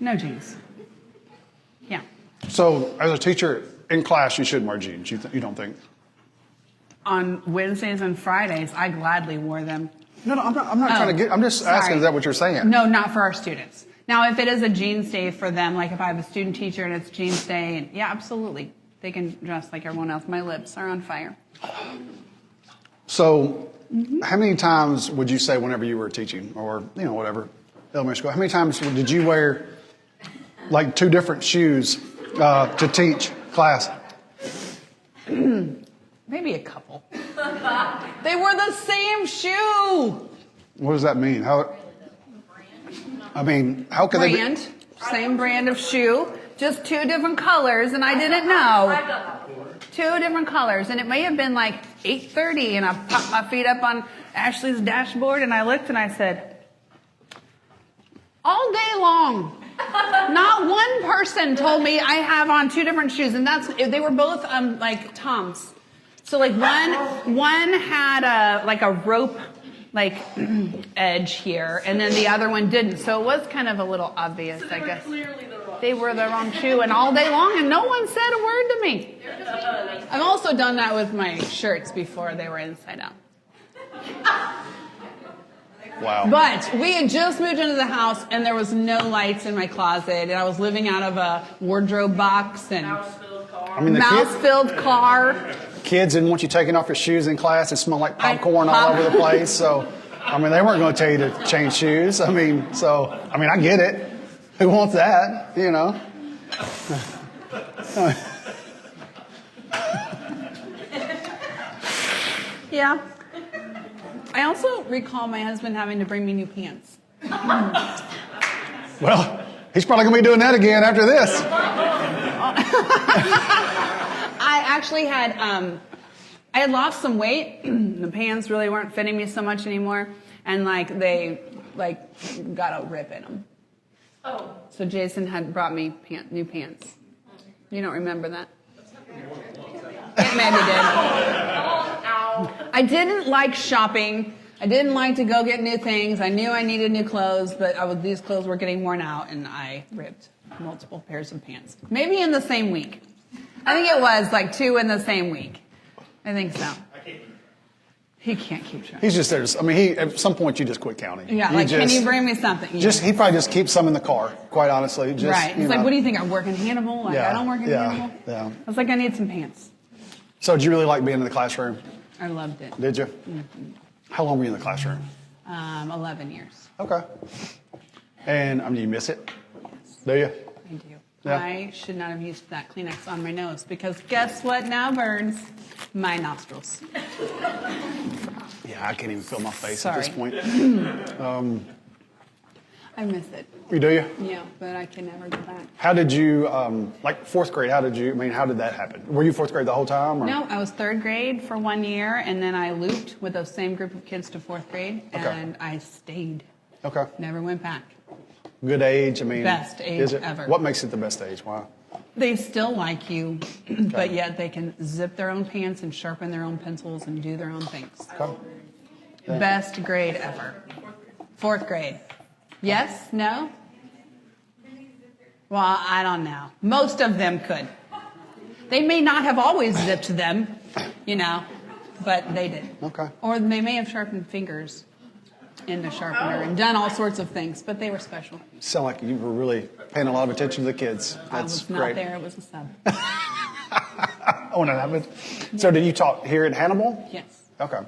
No jeans. Yeah. So, as a teacher in class, you shouldn't wear jeans. You don't think? On Wednesdays and Fridays, I gladly wore them. No, I'm not trying to get. I'm just Sorry. asking. Is that what you're saying? No, not for our students. Now, if it is a jeans day for them, like if I have a student teacher and it's jeans day, and yeah, absolutely. They can dress like everyone else. My lips are on fire. So, how many times would you say whenever you were teaching, or whatever, elementary school? How many times did you wear like two different shoes to teach class? Maybe a couple. They were the same shoe. What does that mean? How could they be? Brand, same brand of shoe, just two different colors, and I didn't know. Two different colors, and it may have been like 8:30, and I popped my feet up on Ashley's dashboard, and I looked and I said, all day long, not one person told me I have on two different shoes, and they were both like Toms. So like one had a rope like edge here, and then the other one didn't. So it was kind of a little obvious, I guess. They were the wrong shoe, and all day long, and no one said a word to me. I've also done that with my shirts before they were inside out. Wow. But we had just moved into the house, and there was no lights in my closet, and I was living out of a wardrobe box and I mean, the mouse-filled car. kids didn't want you taking off your shoes in class. It smelled like popcorn all over the place. So, they weren't going to tell you to change shoes. I get it. Who wants that? Yeah. I also recall my husband having to bring me new pants. Well, he's probably going to be doing that again after this. I actually had I had lost some weight. The pants really weren't fitting me so much anymore, and they got a rip in them. Oh. So Jason had brought me new pants. You don't remember that? It maybe did. Ow. I didn't like shopping. I didn't like to go get new things. I knew I needed new clothes, but these clothes were getting worn out, and I ripped multiple pairs of pants. Maybe in the same week. I think it was like 2 in the same week. I think so. He can't keep track. He's just there. I mean, at some point you just quit counting. Yeah, can you bring me something? Yeah. He probably just keeps some in the car, quite honestly. Just, right. He's like, what do you think? I work in Hannibal? Like, I don't work in Hannibal? Yeah. I was like, I need some pants. So did you really like being in the classroom? I loved it. Did you? Mm-hmm. How long were you in the classroom? 11 years. Okay. And do you miss it? Do you? I do. Yeah. I should not have used that Kleenex on my nose because guess what now burns? My nostrils. Yeah, I can't even feel my face Sorry. at this point. I miss it. You do you? Yeah, but I can never go back. How did you, like 4th grade, how did that happen? Were you 4th grade the whole time? Or? No, I was 3rd grade for 1 year, and then I looped with those same group of kids to 4th grade, and I stayed. Okay. Never went back. Good age, Best age is it? ever. What makes it the best age? Why? They still like you, but yet they can zip their own pants and sharpen their own pencils and do their own things. Okay. Yeah. Best grade ever. 4th grade. Yes? No? Well, I don't know. Most of them could. They may not have always zipped them, but they did. Okay. Or they may have sharpened fingers in the sharpener and done all sorts of things, but they were special. Sound like you were really paying a lot of attention to the kids. That's I was not great. there. It was a sub. Oh, no, that was. So did you taught here in Hannibal? Yes. Okay.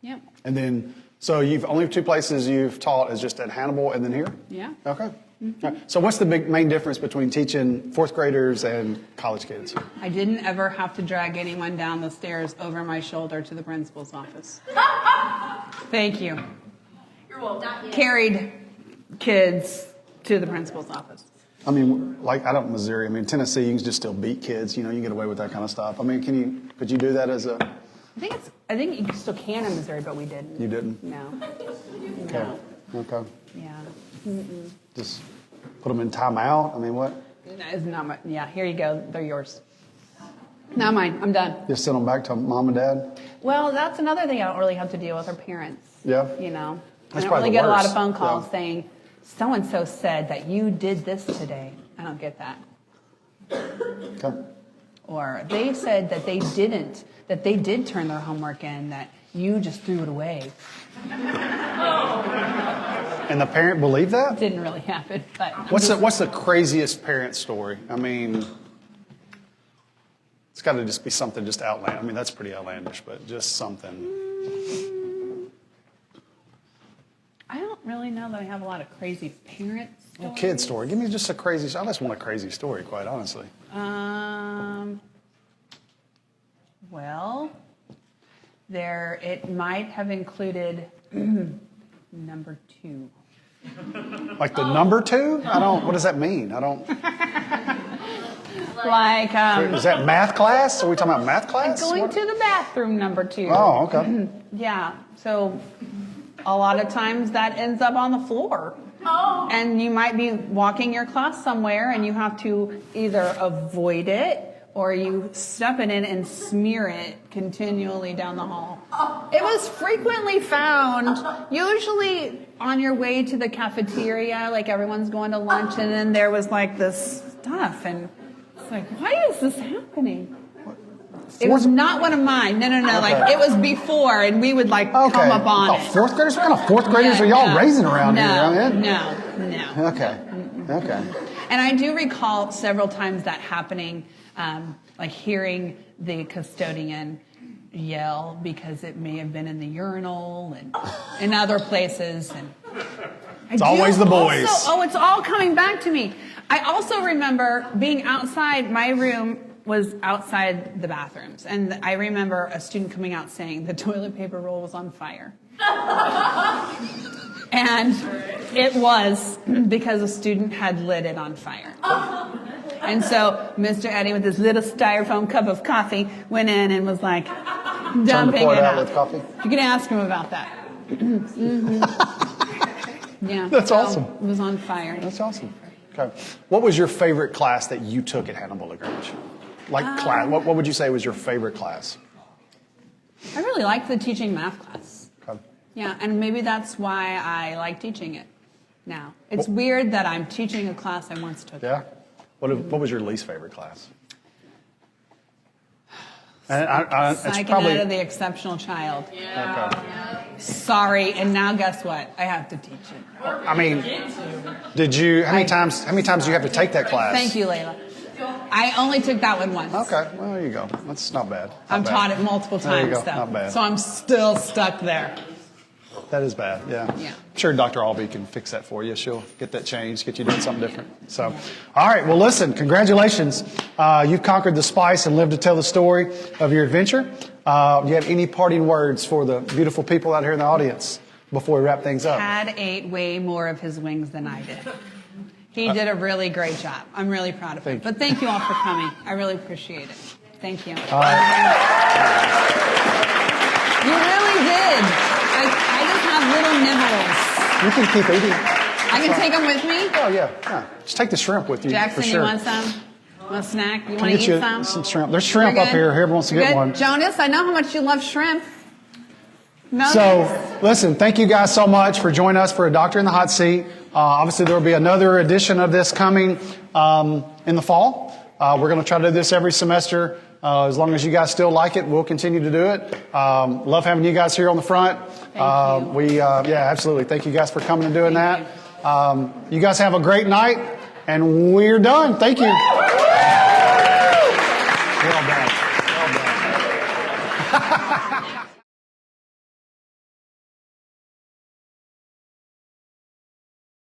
Yep. And then, so you've only 2 places you've taught is just at Hannibal and then here? Yeah. Okay. All right. So what's the main difference between teaching 4th graders and college kids? I didn't ever have to drag anyone down the stairs over my shoulder to the principal's office. Thank you. You're welcome. Carried kids to the principal's office. I mean, like, I don't Missouri. I mean, Tennessee, you can just still beat kids. You get away with that kind of stuff. I mean, could you do that as a... I think you still can in Missouri, but we didn't. You didn't? No. Okay. Okay. Yeah. Just put them in timeout? I mean, what? It's not my, yeah, here you go. They're yours. Not mine. I'm done. Just send them back to mom and dad? Well, that's another thing I don't really have to deal with our parents. Yeah. I That's don't probably really the get a lot worst. of phone calls Yeah. saying, so-and-so said that you did this today. I don't get that. Okay. Or they said that they didn't, that they did turn their homework in, that you just threw it away. And the parent believed that? Didn't really happen, but What's the craziest parent story? I mean, it's got to just be something just outlandish. I mean, that's pretty outlandish, but just something. I don't really know that I have a lot of crazy parent stories. Kid story. Give me just a crazy. I just want a crazy story, quite honestly. Well, it might have included number 2. Like the number 2? What does that mean? I don't. Like, Is that math class? Are we talking about math class? going to the bathroom number 2. Oh, okay. Yeah, so a lot of times that ends up on the floor. Oh. And you might be walking your class somewhere and you have to either avoid it or you step in it and smear it continually down the hall. It was frequently found, usually on your way to the cafeteria, like everyone's going to lunch, and then there was like this stuff, and it's like, why is this happening? It was not one of mine. No. Like it was before, and we would like come up on it. 4th graders? What kind of 4th graders are y'all raising around here? No. Okay. Okay. And I do recall several times that happening, like hearing the custodian yell because it may have been in the urinal and in other places. And It's always the boys. It's all coming back to me. I also remember being outside. My room was outside the bathrooms, and I remember a student coming out saying the toilet paper roll was on fire. And it was because a student had lit it on fire. And so Mr. Eddie, with his little styrofoam cup of coffee, went in and was like dumping pour it it out out. with coffee? You can ask him about that. Yeah. That's so awesome. It was on fire. That's awesome. Okay. What was your favorite class that you took at Hannibal LaGrange? Like class. What would you say was your favorite class? I really liked the teaching math class. Okay. Yeah, and maybe that's why I like teaching it now. It's weird that I'm teaching a class I once took. Yeah? What was your least favorite class? And it's Psyching probably... out of the exceptional child. Okay. Sorry, and now guess what? I have to teach it. I mean, how many times do you have to take that class? Thank you, Layla. I only took that one once. Okay, well, there you go. That's not bad. I've taught it multiple There you times, go. though. Not bad. So I'm still stuck there. That is bad, yeah. Yeah. I'm sure Dr. Albee can fix that for you. She'll get that changed, get you doing something different. So, all right, well, listen, congratulations. You've conquered the spice and lived to tell the story of your adventure. Do you have any parting words for the beautiful people out here in the audience before we wrap things up? Tad ate way more of his wings than I did. He did a really great job. I'm really proud of him. But thank you all for coming. I really appreciate it. Thank you. All right. You really did. I just have little nibbles. You can keep eating. I can take them with me. Oh, yeah. Just take the shrimp with you, Jackson, for sure. you want some? Want a snack? You want to Get eat you some? shrimp. There's shrimp You're up good? here. Whoever wants to You're get good? one. Jonas, I know how much you love shrimp. No? So, listen, thank you guys so much for joining us for a Doctor in the Hot Seat. Obviously, there will be another edition of this coming in the fall. We're going to try to do this every semester. As long as you guys still like it, we'll continue to do it. Love having you guys here on the front. Thank you. Yeah, absolutely. Thank you guys for coming and doing that. You guys have a great night, and we're done. Thank you. We're all done.